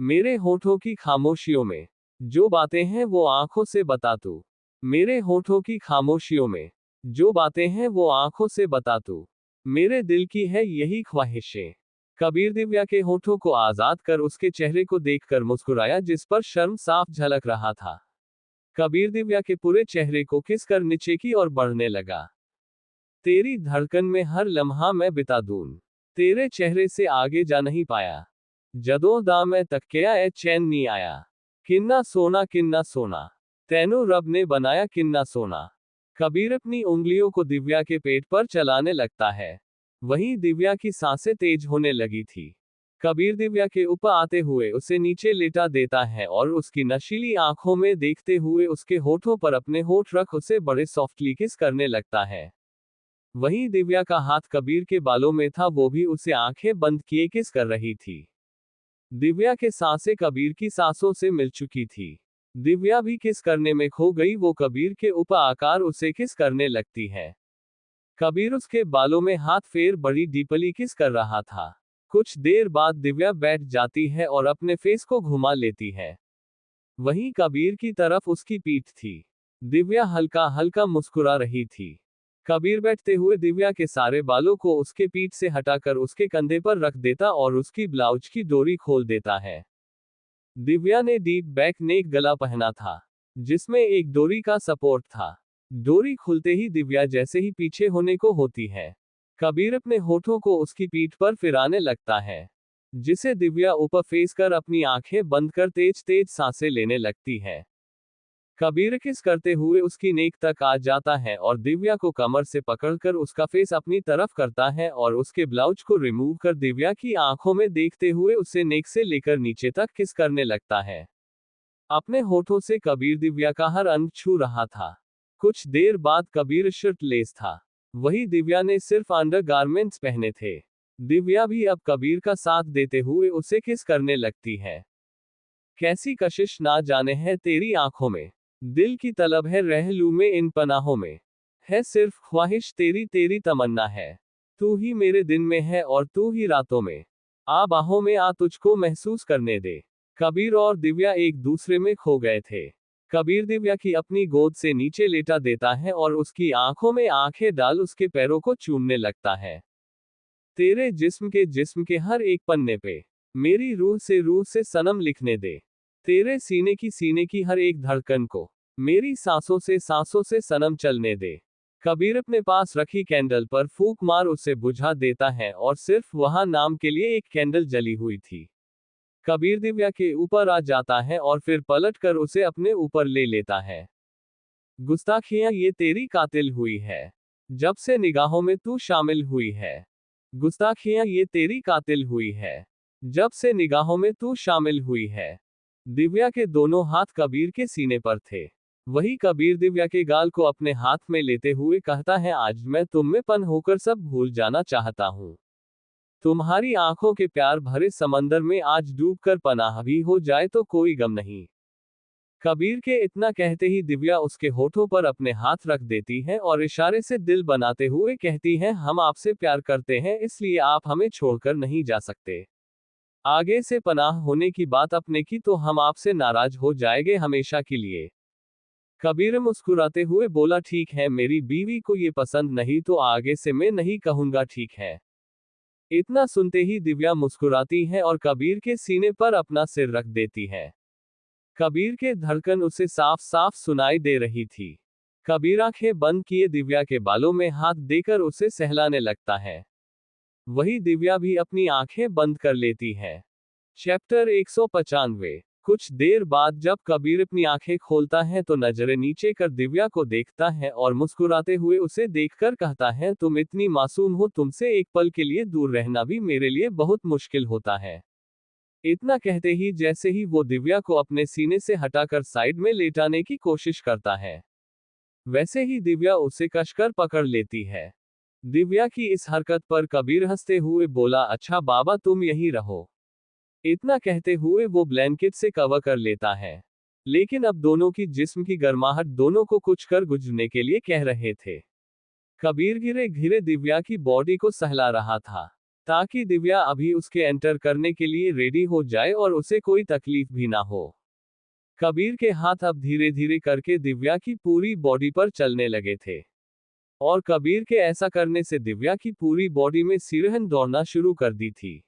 मेरे होठों की खामोशियों में जो बातें हैं वो आंखों से बता तू। मेरे होठों की खामोशियों में जो बातें हैं वो आंखों से बता तू। मेरे दिल की है यही ख्वाहिशें। कबीर दिव्या के होठों को आजाद कर उसके चेहरे को देखकर मुस्कुराया, जिस पर शर्म साफ झलक रहा था। कबीर दिव्या के पूरे चेहरे को किस कर नीचे की ओर बढ़ने लगा। तेरी धड़कन में हर लम्हा मैं बिता दूं। तेरे चेहरे से आगे जा नहीं पाया। जदों दा मैं तक्किया ए चैन नहीं आया। किन्ना सोना तैनू रब ने बनाया किन्ना सोना। कबीर अपनी उंगलियों को दिव्या के पेट पर चलाने लगता है। वहीं दिव्या की सांसें तेज होने लगी थी। कबीर दिव्या के ऊपर आते हुए उसे नीचे लेटा देता है और उसकी नशीली आंखों में देखते हुए उसके होठों पर अपने होठ रख उसे बड़े सॉफ्टली किस करने लगता है। वहीं दिव्या का हाथ कबीर के बालों में था, वो भी उसे आंखें बंद किए किस कर रही थी। दिव्या के सांसें कबीर की सांसों से मिल चुकी थी। दिव्या भी किस करने में खो गई। वो कबीर के ऊपर आकार उसे किस करने लगती है। कबीर उसके बालों में हाथ फेर बड़ी डीपली किस कर रहा था। कुछ देर बाद दिव्या बैठ जाती है और अपने फेस को घुमा लेती है। वहीं कबीर की तरफ उसकी पीठ थी। दिव्या हल्का हल्का मुस्कुरा रही थी। कबीर बैठते हुए दिव्या के सारे बालों को उसके पीठ से हटाकर उसके कंधे पर रख देता और उसकी ब्लाउज की डोरी खोल देता है। दिव्या ने डीप बैक नेक गला पहना था, जिसमें एक डोरी का सपोर्ट था। डोरी खुलते ही दिव्या जैसे ही पीछे होने को होती है, कबीर अपने होठों को उसकी पीठ पर फिराने लगता है, जिसे दिव्या ऊपर फेस कर अपनी आंखें बंद कर तेज तेज सांसें लेने लगती है। कबीर किस करते हुए उसकी नेक तक आ जाता है और दिव्या को कमर से पकड़कर उसका फेस अपनी तरफ करता है और उसके ब्लाउज को रिमूव कर दिव्या की आंखों में देखते हुए उसे नेक से लेकर नीचे तक किस करने लगता है। अपने होठों से कबीर दिव्या का हर अंग छू रहा था। कुछ देर बाद कबीर शर्टलेस था। वही दिव्या ने सिर्फ अंडरगारमेंट्स पहने थे। दिव्या भी अब कबीर का साथ देते हुए उसे किस करने लगती है। कैसी कशिश ना जाने है तेरी आंखों में। दिल की तलब है रह लूं मैं इन पनाहों में। है सिर्फ ख्वाहिश तेरी तेरी तमन्ना है। तू ही मेरे दिन में है और तू ही रातों में। आ बाहों में आ तुझको महसूस करने दे। कबीर और दिव्या एक दूसरे में खो गए थे। कबीर दिव्या की अपनी गोद से नीचे लेटा देता है और उसकी आंखों में आंखें डाल उसके पैरों को चूमने लगता है। तेरे जिस्म के हर एक पन्ने पे मेरी रूह से सनम लिखने दे। तेरे सीने की हर एक धड़कन को मेरी सांसों से सनम चलने दे। कबीर अपने पास रखी कैंडल पर फूंक मार उसे बुझा देता है और सिर्फ वहां नाम के लिए एक कैंडल जली हुई थी। कबीर दिव्या के ऊपर आ जाता है और फिर पलट कर उसे अपने ऊपर ले लेता है। गुस्ताखियां ये तेरी कातिल हुई है, जब से निगाहों में तू शामिल हुई है। गुस्ताखियां ये तेरी कातिल हुई है, जब से निगाहों में तू शामिल हुई है। दिव्या के दोनों हाथ कबीर के सीने पर थे। वही कबीर दिव्या के गाल को अपने हाथ में लेते हुए कहता है, आज मैं तुम में पन होकर सब भूल जाना चाहता हूँ। तुम्हारी आंखों के प्यार भरे समंदर में आज डूबकर पनाह भी हो जाए तो कोई गम नहीं। कबीर के इतना कहते ही दिव्या उसके होठों पर अपने हाथ रख देती है और इशारे से दिल बनाते हुए कहती है, हम आपसे प्यार करते हैं इसलिए आप हमें छोड़कर नहीं जा सकते। आगे से पनाह होने की बात अपने की तो हम आपसे नाराज हो जाएंगे हमेशा के लिए। कबीर मुस्कुराते हुए बोला, ठीक है, मेरी बीवी को ये पसंद नहीं तो आगे से मैं नहीं कहूंगा, ठीक है। इतना सुनते ही दिव्या मुस्कुराती है और कबीर के सीने पर अपना सिर रख देती है। कबीर के धड़कन उसे साफ साफ सुनाई दे रही थी। कबीर आंखें बंद किए दिव्या के बालों में हाथ देकर उसे सहलाने लगता है। वही दिव्या भी अपनी आंखें बंद कर लेती है। चैप्टर 195। कुछ देर बाद जब कबीर अपनी आंखें खोलता है तो नजरें नीचे कर दिव्या को देखता है और मुस्कुराते हुए उसे देखकर कहता है, तुम इतनी मासूम हो, तुमसे एक पल के लिए दूर रहना भी मेरे लिए बहुत मुश्किल होता है। इतना कहते ही जैसे ही वो दिव्या को अपने सीने से हटाकर साइड में लेटाने की कोशिश करता है, वैसे ही दिव्या उसे कसकर पकड़ लेती है। दिव्या की इस हरकत पर कबीर हंसते हुए बोला, अच्छा बाबा तुम यहीं रहो। इतना कहते हुए वो ब्लैंकेट से कवर कर लेता है। लेकिन अब दोनों की जिस्म की गर्माहट दोनों को कुछ कर गुजरने के लिए कह रहे थे। कबीर धीरे धीरे दिव्या की बॉडी को सहला रहा था, ताकि दिव्या अभी उसके एंटर करने के लिए रेडी हो जाए और उसे कोई तकलीफ भी ना हो। कबीर के हाथ अब धीरे धीरे करके दिव्या की पूरी बॉडी पर चलने लगे थे, और कबीर के ऐसा करने से दिव्या की पूरी बॉडी में सिरहन दौड़ना शुरू कर दी थी।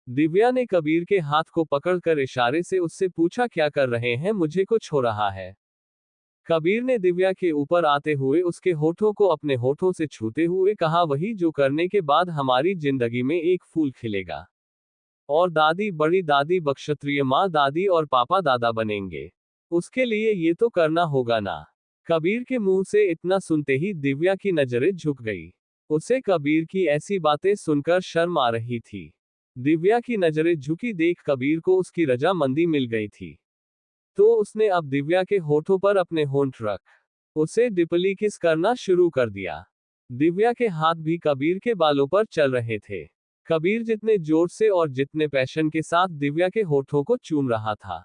दिव्या ने कबीर के हाथ को पकड़कर इशारे से उससे पूछा, क्या कर रहे हैं, मुझे कुछ हो रहा है। कबीर ने दिव्या के ऊपर आते हुए उसके होठों को अपने होठों से छूते हुए कहा, वही जो करने के बाद हमारी जिंदगी में एक फूल खिलेगा और दादी बड़ी दादी बक्षत्रिय माँ दादी और पापा दादा बनेंगे। उसके लिए ये तो करना होगा ना। कबीर के मुंह से इतना सुनते ही दिव्या की नजरें झुक गई। उसे कबीर की ऐसी बातें सुनकर शर्म आ रही थी। दिव्या की नजरें झुकी देख कबीर को उसकी रजामंदी मिल गई थी, तो उसने अब दिव्या के होठों पर अपने होंठ रख उसे डिपली किस करना शुरू कर दिया। दिव्या के हाथ भी कबीर के बालों पर चल रहे थे। कबीर जितने जोर से और जितने पैशन के साथ दिव्या के होठों को चूम रहा था,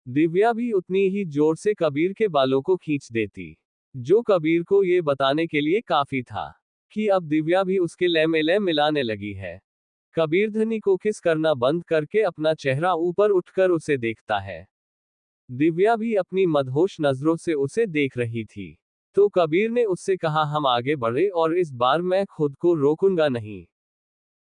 दिव्या भी उतनी ही जोर से कबीर के बालों को खींच देती, जो कबीर को ये बताने के लिए काफी था कि अब दिव्या भी उसके लय मिलाने लगी है। कबीर धनी को किस करना बंद करके अपना चेहरा ऊपर उठकर उसे देखता है। दिव्या भी अपनी मदहोश नजरों से उसे देख रही थी। तो कबीर ने उससे कहा, हम आगे बढ़े और इस बार मैं खुद को रोकूंगा नहीं,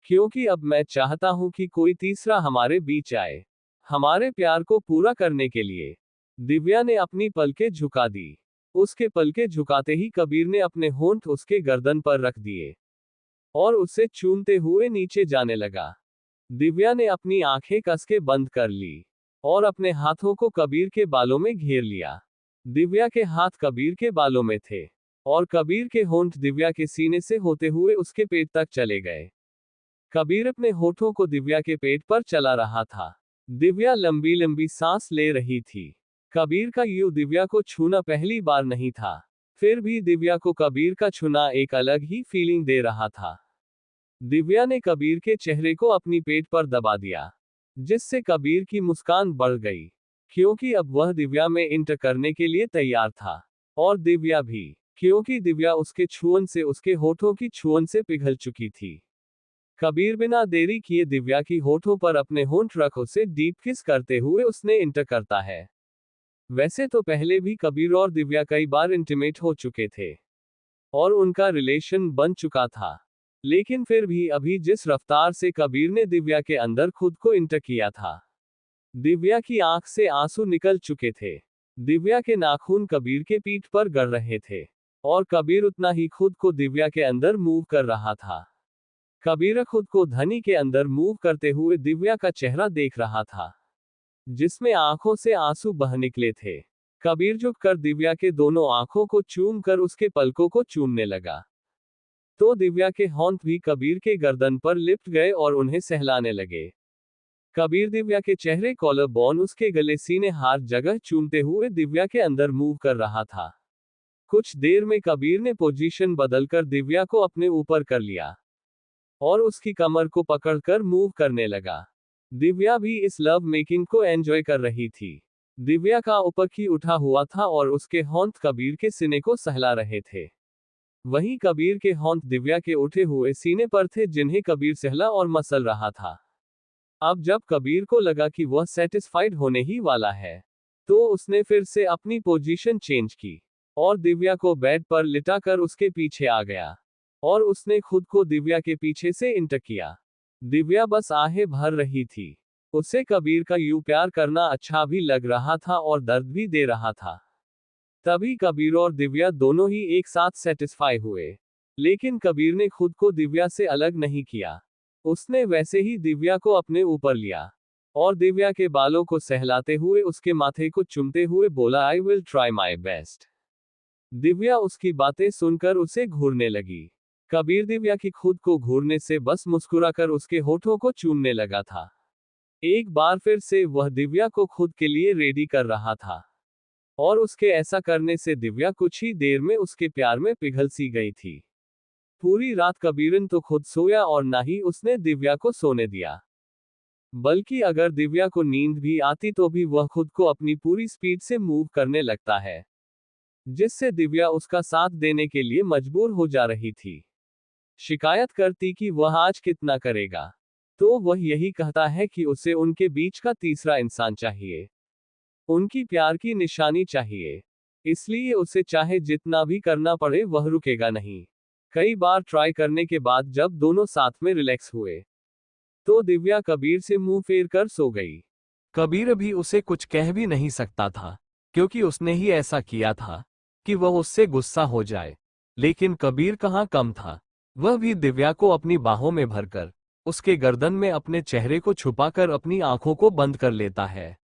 क्योंकि अब मैं चाहता हूं कि कोई तीसरा हमारे बीच आए, हमारे प्यार को पूरा करने के लिए। दिव्या ने अपनी पलकें झुका दी। उसके पलकें झुकाते ही कबीर ने अपने होंठ उसके गर्दन पर रख दिए और उसे चूमते हुए नीचे जाने लगा। दिव्या ने अपनी आंखें कस के बंद कर ली और अपने हाथों को कबीर के बालों में घेर लिया। दिव्या के हाथ कबीर के बालों में थे और कबीर के होंठ दिव्या के सीने से होते हुए उसके पेट तक चले गए। कबीर अपने होठों को दिव्या के पेट पर चला रहा था। दिव्या लंबी लंबी सांस ले रही थी। कबीर का यूं दिव्या को छूना पहली बार नहीं था, फिर भी दिव्या को कबीर का छूना एक अलग ही फीलिंग दे रहा था। दिव्या ने कबीर के चेहरे को अपनी पेट पर दबा दिया, जिससे कबीर की मुस्कान बढ़ गई, क्योंकि अब वह दिव्या में इंटर करने के लिए तैयार था, और दिव्या भी, क्योंकि दिव्या उसके छुअन से, उसके होठों की छुअन से पिघल चुकी थी। कबीर बिना देरी किए दिव्या की होठों पर अपने होंठ रख उसे डीप किस करते हुए उसने इंटर करता है। वैसे तो पहले भी कबीर और दिव्या कई बार इंटीमेट हो चुके थे और उनका रिलेशन बन चुका था, लेकिन फिर भी अभी जिस रफ्तार से कबीर ने दिव्या के अंदर खुद को इंटर किया था, दिव्या की आंख से आंसू निकल चुके थे। दिव्या के नाखून कबीर के पीठ पर गड़ रहे थे और कबीर उतना ही खुद को दिव्या के अंदर मूव कर रहा था। कबीर खुद को धनी के अंदर मूव करते हुए दिव्या का चेहरा देख रहा था, जिसमें आंखों से आंसू बह निकले थे। कबीर झुककर दिव्या के दोनों आंखों को चूम कर उसके पलकों को चूमने लगा, तो दिव्या के होंठ भी कबीर के गर्दन पर लिपट गए और उन्हें सहलाने लगे। कबीर दिव्या के चेहरे, कॉलर बोन, उसके गले, सीने, हर जगह चूमते हुए दिव्या के अंदर मूव कर रहा था। कुछ देर में कबीर ने पोजीशन बदलकर दिव्या को अपने ऊपर कर लिया और उसकी कमर को पकड़कर मूव करने लगा। दिव्या भी इस लव मेकिंग को एंजॉय कर रही थी। दिव्या का ऊपर की उठा हुआ था और उसके होंठ कबीर के सीने को सहला रहे थे। वहीं कबीर के होंठ दिव्या के उठे हुए सीने पर थे, जिन्हें कबीर सहला और मसल रहा था। अब जब कबीर को लगा कि वह सेटिस्फाइड होने ही वाला है, तो उसने फिर से अपनी पोजीशन चेंज की और दिव्या को बेड पर लिटाकर उसके पीछे आ गया और उसने खुद को दिव्या के पीछे से इंटर किया। दिव्या बस आहें भर रही थी। उसे कबीर का यूं प्यार करना अच्छा भी लग रहा था और दर्द भी दे रहा था। तभी कबीर और दिव्या दोनों ही एक साथ सेटिस्फाई हुए लेकिन कबीर ने खुद को दिव्या से अलग नहीं किया। उसने वैसे ही दिव्या को अपने ऊपर लिया और दिव्या के बालों को सहलाते हुए उसके माथे को चूमते हुए बोला, I will try my best. Divya उसकी बातें सुनकर उसे घूरने लगी। कबीर दिव्या की खुद को घूरने से बस मुस्कुराकर उसके होठों को चूमने लगा था। एक बार फिर से वह दिव्या को खुद के लिए रेडी कर रहा था और उसके ऐसा करने से दिव्या कुछ ही देर में उसके प्यार में पिघल सी गई थी। पूरी रात कबीरन तो खुद सोया और ना ही उसने दिव्या को सोने दिया, बल्कि अगर दिव्या को नींद भी आती तो भी वह खुद को अपनी पूरी स्पीड से मूव करने लगता है, जिससे दिव्या उसका साथ देने के लिए मजबूर हो जा रही थी। शिकायत करती कि वह आज कितना करेगा, तो वह यही कहता है कि उसे उनके बीच का तीसरा इंसान चाहिए, उनकी प्यार की निशानी चाहिए, इसलिए उसे चाहे जितना भी करना पड़े वह रुकेगा नहीं। कई बार ट्राई करने के बाद जब दोनों साथ में रिलैक्स हुए तो दिव्या कबीर से मुंह फेर कर सो गई। कबीर भी उसे कुछ कह भी नहीं सकता था, क्योंकि उसने ही ऐसा किया था कि वह उससे गुस्सा हो जाए। लेकिन कबीर कहाँ कम था, वह भी दिव्या को अपनी बाहों में भरकर उसके गर्दन में अपने चेहरे को छुपाकर अपनी आंखों को बंद कर लेता है।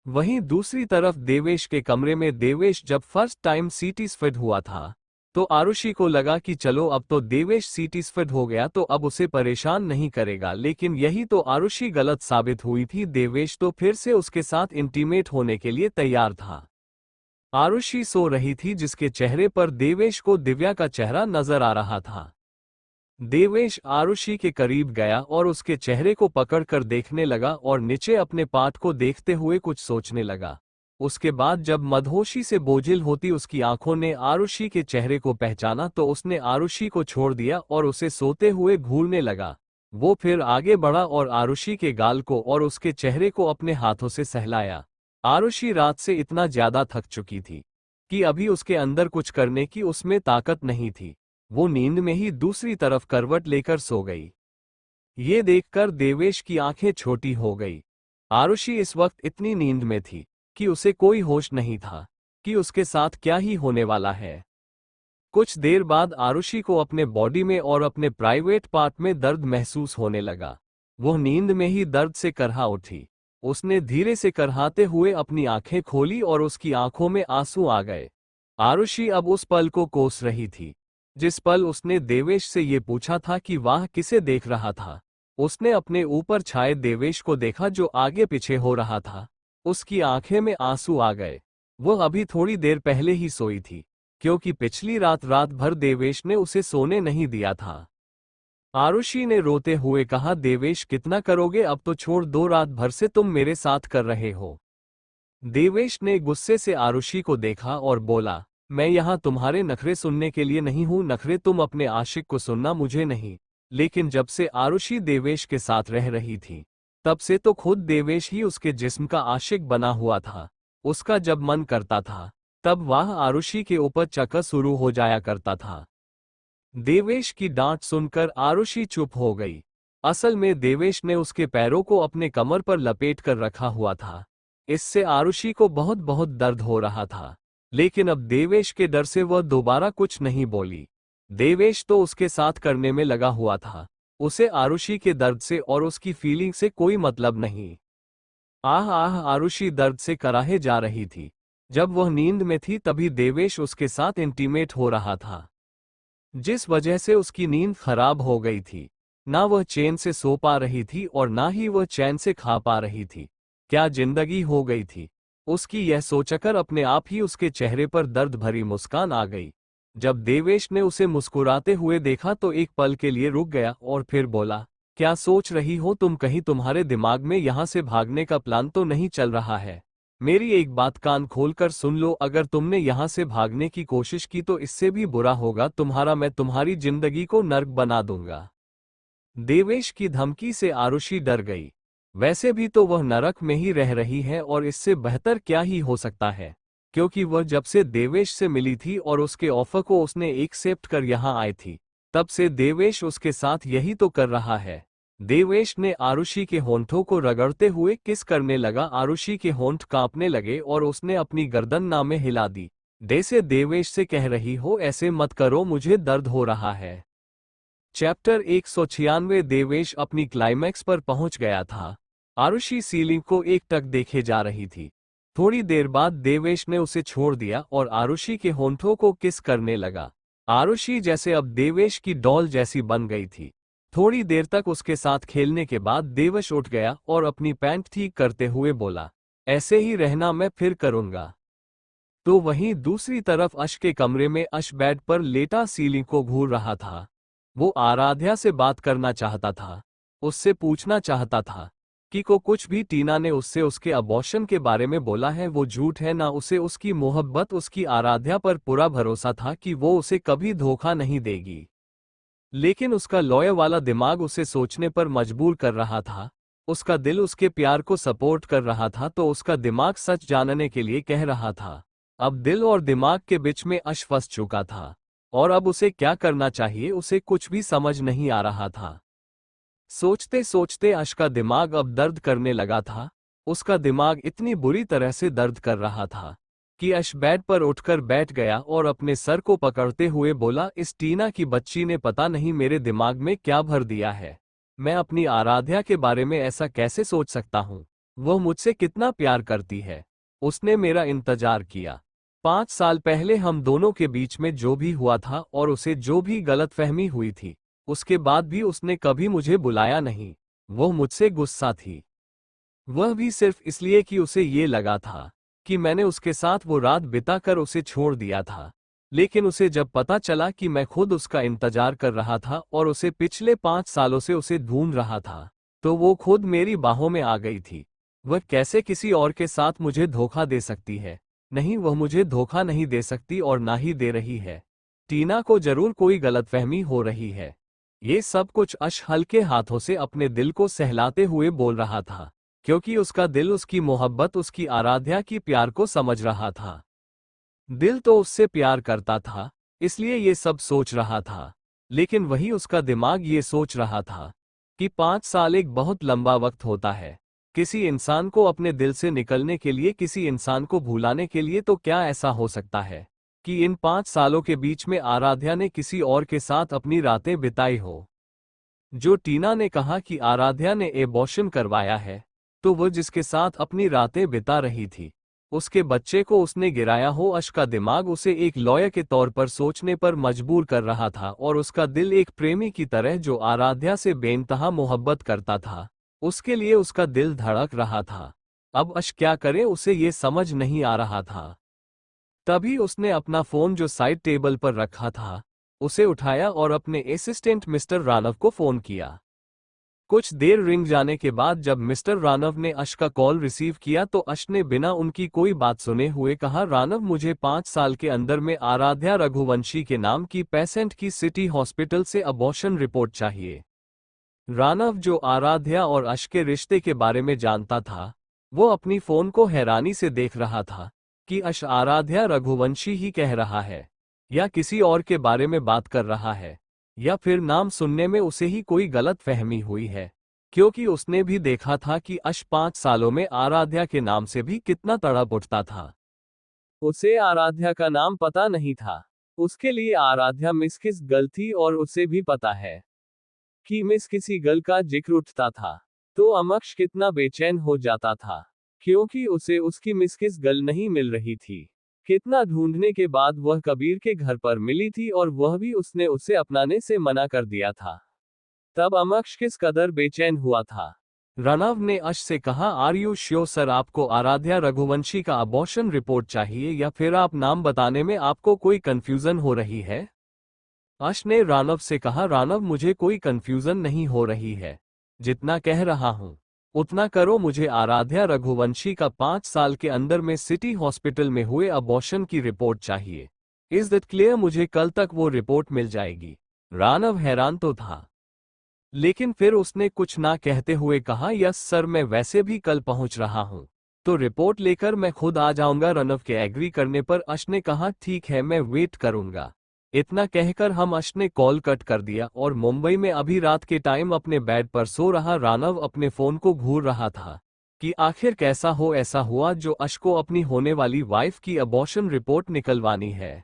वहीं दूसरी तरफ देवेश के कमरे में देवेश जब फर्स्ट टाइम सीटिस्फाइड हुआ था तो आरुषि को लगा कि चलो अब तो देवेश सीटिस्फाइड हो गया तो अब उसे परेशान नहीं करेगा, लेकिन यही तो आरुषि गलत साबित हुई थी। देवेश तो फिर से उसके साथ इंटीमेट होने के लिए तैयार था। आरुषि सो रही थी जिसके चेहरे पर देवेश को दिव्या का चेहरा नजर आ रहा था। देवेश आरुषि के करीब गया और उसके चेहरे को पकड़कर देखने लगा और नीचे अपने पाठ को देखते हुए कुछ सोचने लगा। उसके बाद जब मदहोशी से बोझिल होती उसकी आंखों ने आरुषि के चेहरे को पहचाना तो उसने आरुषि को छोड़ दिया और उसे सोते हुए घूरने लगा। वो फिर आगे बढ़ा और आरुषि के गाल को और उसके चेहरे को अपने हाथों से सहलाया। आरुषि रात से इतना ज्यादा थक चुकी थी कि अभी उसके अंदर कुछ करने की उसमें ताकत नहीं थी। वो नींद में ही दूसरी तरफ करवट लेकर सो गई। ये देखकर देवेश की आंखें छोटी हो गई। आरुषि इस वक्त इतनी नींद में थी कि उसे कोई होश नहीं था कि उसके साथ क्या ही होने वाला है। कुछ देर बाद आरुषि को अपने बॉडी में और अपने प्राइवेट पार्ट में दर्द महसूस होने लगा। वो नींद में ही दर्द से करहा उठी। उसने धीरे से करहाते हुए अपनी आंखें खोली और उसकी आंखों में आंसू आ गए। आरुषि अब उस पल को कोस रही थी जिस पल उसने देवेश से ये पूछा था कि वह किसे देख रहा था। उसने अपने ऊपर छाए देवेश को देखा जो आगे पीछे हो रहा था। उसकी आंखें में आंसू आ गए। वह अभी थोड़ी देर पहले ही सोई थी, क्योंकि पिछली रात भर देवेश ने उसे सोने नहीं दिया था। आरुषि ने रोते हुए कहा, देवेश कितना करोगे, अब तो छोड़ दो, रात भर से तुम मेरे साथ कर रहे हो। देवेश ने गुस्से से आरुषि को देखा और बोला, मैं यहाँ तुम्हारे नखरे सुनने के लिए नहीं हूँ, नखरे तुम अपने आशिक को सुनना, मुझे नहीं। लेकिन जब से आरुषि देवेश के साथ रह रही थी तब से तो खुद देवेश ही उसके जिस्म का आशिक बना हुआ था। उसका जब मन करता था तब वह आरुषि के ऊपर चक्कर शुरू हो जाया करता था। देवेश की डांट सुनकर आरुषि चुप हो गई। असल में देवेश ने उसके पैरों को अपने कमर पर लपेट कर रखा हुआ था। इससे आरुषि को बहुत बहुत दर्द हो रहा था, लेकिन अब देवेश के डर से वह दोबारा कुछ नहीं बोली। देवेश तो उसके साथ करने में लगा हुआ था। उसे आरुषि के दर्द से और उसकी फीलिंग से कोई मतलब नहीं। आह आह, आरुषि दर्द से कराहे जा रही थी। जब वह नींद में थी तभी देवेश उसके साथ इंटीमेट हो रहा था, जिस वजह से उसकी नींद खराब हो गई थी। ना वह चैन से सो पा रही थी और ना ही वह चैन से खा पा रही थी। क्या जिंदगी हो गई थी। उसकी यह सोचकर अपने आप ही उसके चेहरे पर दर्द भरी मुस्कान आ गई। जब देवेश ने उसे मुस्कुराते हुए देखा तो एक पल के लिए रुक गया और फिर बोला, क्या सोच रही हो तुम, कहीं तुम्हारे दिमाग में यहाँ से भागने का प्लान तो नहीं चल रहा है? मेरी एक बात कान खोलकर सुन लो, अगर तुमने यहाँ से भागने की कोशिश की तो इससे भी बुरा होगा तुम्हारा, मैं तुम्हारी जिंदगी को नर्क बना दूंगा। देवेश की धमकी से आरुषि डर गई। वैसे भी तो वह नरक में ही रह रही है और इससे बेहतर क्या ही हो सकता है, क्योंकि वह जब से देवेश से मिली थी और उसके ऑफर को उसने एक्सेप्ट कर यहाँ आई थी तब से देवेश उसके साथ यही तो कर रहा है। देवेश ने आरुषि के होंठों को रगड़ते हुए किस करने लगा। आरुषि के होंठ कांपने लगे और उसने अपनी गर्दन ना में हिला दी। जैसे देवेश से कह रही हो ऐसे मत करो, मुझे दर्द हो रहा है। चैप्टर 196। देवेश अपनी क्लाइमैक्स पर पहुंच गया था। आरुषि सीलिंग को एकटक देखे जा रही थी। थोड़ी देर बाद देवेश ने उसे छोड़ दिया और आरुषि के होंठों को किस करने लगा। आरुषि जैसे अब देवेश की डॉल जैसी बन गई थी। थोड़ी देर तक उसके साथ खेलने के बाद देवेश उठ गया और अपनी पैंट ठीक करते हुए बोला, ऐसे ही रहना, मैं फिर करूंगा। तो वहीं दूसरी तरफ अश के कमरे में अश बेड पर लेटा सीलिंग को घूर रहा था। वो आराध्या से बात करना चाहता था, उससे पूछना चाहता था कि को कुछ भी टीना ने उससे उसके अबॉर्शन के बारे में बोला है वो झूठ है, ना उसे उसकी मोहब्बत, उसकी आराध्या पर पूरा भरोसा था कि वो उसे कभी धोखा नहीं देगी। लेकिन उसका लॉयर वाला दिमाग उसे सोचने पर मजबूर कर रहा था। उसका दिल उसके प्यार को सपोर्ट कर रहा था, तो उसका दिमाग सच जानने के लिए कह रहा था। अब दिल और दिमाग के बीच में अश फंस चुका था और अब उसे क्या करना चाहिए उसे कुछ भी समझ नहीं आ रहा था। सोचते सोचते अश का दिमाग अब दर्द करने लगा था। उसका दिमाग इतनी बुरी तरह से दर्द कर रहा था कि अश बेड पर उठकर बैठ गया और अपने सर को पकड़ते हुए बोला, इस टीना की बच्ची ने पता नहीं मेरे दिमाग में क्या भर दिया है। मैं अपनी आराध्या के बारे में ऐसा कैसे सोच सकता हूँ? वह मुझसे कितना प्यार करती है। उसने मेरा इंतजार किया। 5 साल पहले हम दोनों के बीच में जो भी हुआ था और उसे जो भी गलतफहमी हुई थी, उसके बाद भी उसने कभी मुझे बुलाया नहीं। वह मुझसे गुस्सा थी, वह भी सिर्फ इसलिए कि उसे ये लगा था कि मैंने उसके साथ वो रात बिताकर उसे छोड़ दिया था। लेकिन उसे जब पता चला कि मैं खुद उसका इंतजार कर रहा था और उसे पिछले 5 सालों से उसे ढूंढ रहा था, तो वो खुद मेरी बाहों में आ गई थी। वह कैसे किसी और के साथ मुझे धोखा दे सकती है? नहीं, वह मुझे धोखा नहीं दे सकती और ना ही दे रही है। टीना को जरूर कोई गलतफहमी हो रही है। ये सब कुछ अश हल्के हाथों से अपने दिल को सहलाते हुए बोल रहा था, क्योंकि उसका दिल उसकी मोहब्बत, उसकी आराध्या की प्यार को समझ रहा था। दिल तो उससे प्यार करता था, इसलिए ये सब सोच रहा था। लेकिन वही उसका दिमाग ये सोच रहा था कि 5 साल एक बहुत लंबा वक्त होता है। किसी इंसान को अपने दिल से निकलने के लिए, किसी इंसान को भुलाने के लिए, तो क्या ऐसा हो सकता है कि इन 5 सालों के बीच में आराध्या ने किसी और के साथ अपनी रातें बिताई हो? जो टीना ने कहा कि आराध्या ने एबॉर्शन करवाया है, तो वो जिसके साथ अपनी रातें बिता रही थी, उसके बच्चे को उसने गिराया हो। अश का दिमाग उसे एक लॉयर के तौर पर सोचने पर मजबूर कर रहा था और उसका दिल एक प्रेमी की तरह जो आराध्या से बेइंतहा मोहब्बत करता था, उसके लिए उसका दिल धड़क रहा था। अब अश क्या करे उसे ये समझ नहीं आ रहा था। तभी उसने अपना फोन जो साइड टेबल पर रखा था उसे उठाया और अपने असिस्टेंट मिस्टर रानव को फोन किया। कुछ देर रिंग जाने के बाद जब मिस्टर रानव ने अश का कॉल रिसीव किया तो अश ने बिना उनकी कोई बात सुने हुए कहा, रानव, मुझे 5 साल के अंदर में आराध्या रघुवंशी के नाम की पेशेंट की सिटी हॉस्पिटल से अबॉर्शन रिपोर्ट चाहिए। रानव जो आराध्या और अश के रिश्ते के बारे में जानता था, वो अपनी फोन को हैरानी से देख रहा था कि अश आराध्या रघुवंशी ही कह रहा है या किसी और के बारे में बात कर रहा है, या फिर नाम सुनने में उसे ही कोई गलत फहमी हुई है, क्योंकि उसने भी देखा था कि अश 5 सालों में आराध्या के नाम से भी कितना तड़प उठता था। उसे आराध्या का नाम पता नहीं था। उसके लिए आराध्या मिस किस गर्ल थी और उसे भी पता है कि मिस किसी गर्ल का जिक्र उठता था तो अमक्ष कितना बेचैन हो जाता था, क्योंकि उसे उसकी मिस किस गर्ल नहीं मिल रही थी। कितना ढूंढने के बाद वह कबीर के घर पर मिली थी और वह भी उसने उसे अपनाने से मना कर दिया था। तब अमक्ष किस कदर बेचैन हुआ था। रणव ने अश से कहा, आर यू श्योर सर, आपको आराध्या रघुवंशी का अबॉर्शन रिपोर्ट चाहिए या फिर आप नाम बताने में आपको कोई कंफ्यूजन हो रही है? अश ने रानव से कहा, रानव, मुझे कोई कंफ्यूजन नहीं हो रही है। जितना कह रहा हूं उतना करो। मुझे आराध्या रघुवंशी का 5 साल के अंदर में सिटी हॉस्पिटल में हुए अबॉर्शन की रिपोर्ट चाहिए। Is that clear? मुझे कल तक वो रिपोर्ट मिल जाएगी। रानव हैरान तो था, लेकिन फिर उसने कुछ ना कहते हुए कहा, यस सर, मैं वैसे भी कल पहुंच रहा हूं, तो रिपोर्ट लेकर मैं खुद आ जाऊंगा। रणव के एग्री करने पर अश ने कहा, ठीक है, मैं वेट करूंगा। इतना कहकर हम अश ने कॉल कट कर दिया और मुंबई में अभी रात के टाइम अपने बेड पर सो रहा रानव अपने फोन को घूर रहा था कि आखिर कैसा हो ऐसा हुआ जो अश को अपनी होने वाली वाइफ की अबॉर्शन रिपोर्ट निकलवानी है।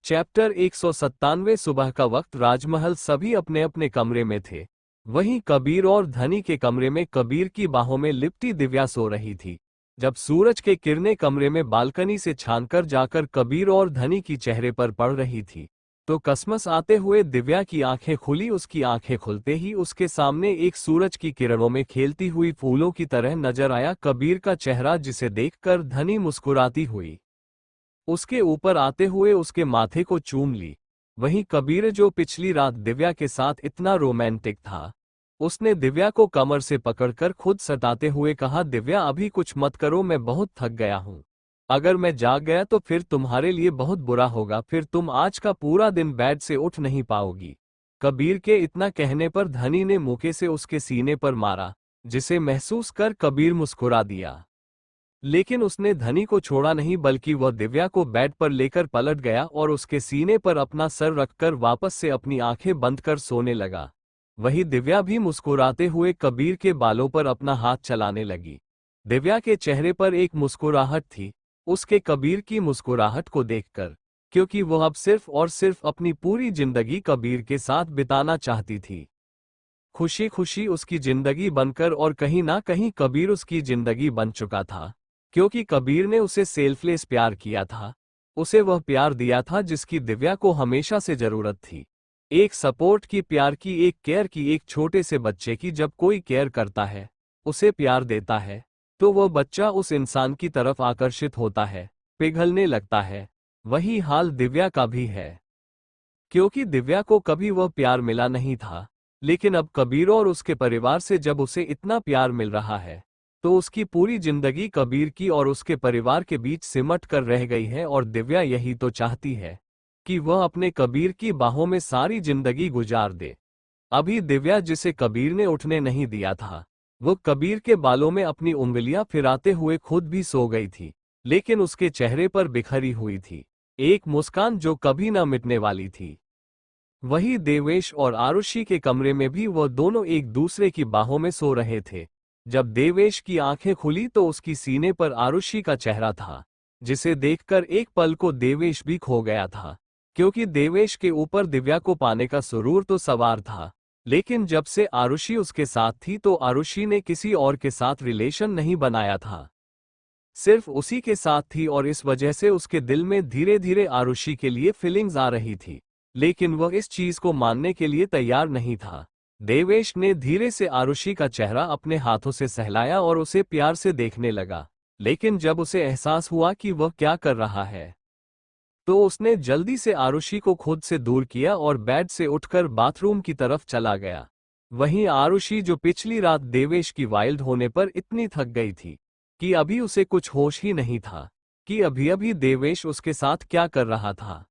चैप्टर 197। सुबह का वक्त राजमहल सभी अपने अपने कमरे में थे। वहीं कबीर और धनी के कमरे में कबीर की बाहों में लिपटी दिव्या सो रही थी। जब सूरज के किरणें कमरे में बालकनी से छानकर जाकर कबीर और धनी की चेहरे पर पड़ रही थी तो कसमस आते हुए दिव्या की आंखें खुली। उसकी आंखें खुलते ही उसके सामने एक सूरज की किरणों में खेलती हुई फूलों की तरह नजर आया कबीर का चेहरा, जिसे देखकर धनी मुस्कुराती हुई उसके ऊपर आते हुए उसके माथे को चूम ली। वहीं कबीर, जो पिछली रात दिव्या के साथ इतना रोमांटिक था, उसने दिव्या को कमर से पकड़कर खुद सटाते हुए कहा, दिव्या अभी कुछ मत करो, मैं बहुत थक गया हूं। अगर मैं जाग गया तो फिर तुम्हारे लिए बहुत बुरा होगा, फिर तुम आज का पूरा दिन बेड से उठ नहीं पाओगी। कबीर के इतना कहने पर धनी ने मुक्के से उसके सीने पर मारा, जिसे महसूस कर कबीर मुस्कुरा दिया। लेकिन उसने धनी को छोड़ा नहीं, बल्कि वह दिव्या को बेड पर लेकर पलट गया और उसके सीने पर अपना सर रखकर वापस से अपनी आंखें बंद कर सोने लगा। वही दिव्या भी मुस्कुराते हुए कबीर के बालों पर अपना हाथ चलाने लगी। दिव्या के चेहरे पर एक मुस्कुराहट थी, उसके कबीर की मुस्कुराहट को देखकर, क्योंकि वह अब सिर्फ और सिर्फ अपनी पूरी जिंदगी कबीर के साथ बिताना चाहती थी। खुशी खुशी उसकी जिंदगी बनकर, और कहीं ना कहीं कबीर उसकी जिंदगी बन चुका था, क्योंकि कबीर ने उसे सेल्फलेस प्यार किया था। उसे वह प्यार दिया था जिसकी दिव्या को हमेशा से जरूरत थी। एक सपोर्ट की, प्यार की, एक केयर की, एक छोटे से बच्चे की। जब कोई केयर करता है, उसे प्यार देता है, तो वह बच्चा उस इंसान की तरफ आकर्षित होता है, पिघलने लगता है। वही हाल दिव्या का भी है, क्योंकि दिव्या को कभी वह प्यार मिला नहीं था, लेकिन अब कबीर और उसके परिवार से जब उसे इतना प्यार मिल रहा है, तो उसकी पूरी जिंदगी कबीर की और उसके परिवार के बीच सिमट कर रह गई है। और दिव्या यही तो चाहती है कि वह अपने कबीर की बाहों में सारी जिंदगी गुजार दे। अभी दिव्या, जिसे कबीर ने उठने नहीं दिया था, वो कबीर के बालों में अपनी उंगलियां फिराते हुए खुद भी सो गई थी, लेकिन उसके चेहरे पर बिखरी हुई थी एक मुस्कान जो कभी न मिटने वाली थी। वही देवेश और आरुषि के कमरे में भी वह दोनों एक दूसरे की बाहों में सो रहे थे। जब देवेश की आंखें खुली तो उसकी सीने पर आरुषि का चेहरा था, जिसे देखकर एक पल को देवेश भी खो गया था, क्योंकि देवेश के ऊपर दिव्या को पाने का सुरूर तो सवार था। लेकिन जब से आरुषि उसके साथ थी तो आरुषि ने किसी और के साथ रिलेशन नहीं बनाया था, सिर्फ उसी के साथ थी, और इस वजह से उसके दिल में धीरे धीरे आरुषि के लिए फीलिंग्स आ रही थी। लेकिन वह इस चीज को मानने के लिए तैयार नहीं था। देवेश ने धीरे से आरुषि का चेहरा अपने हाथों से सहलाया और उसे प्यार से देखने लगा। लेकिन जब उसे एहसास हुआ कि वह क्या कर रहा है, तो उसने जल्दी से आरुषि को खुद से दूर किया और बेड से उठकर बाथरूम की तरफ चला गया। वहीं आरुषि, जो पिछली रात देवेश की वाइल्ड होने पर इतनी थक गई थी कि अभी उसे कुछ होश ही नहीं था कि अभी अभी देवेश उसके साथ क्या कर रहा था।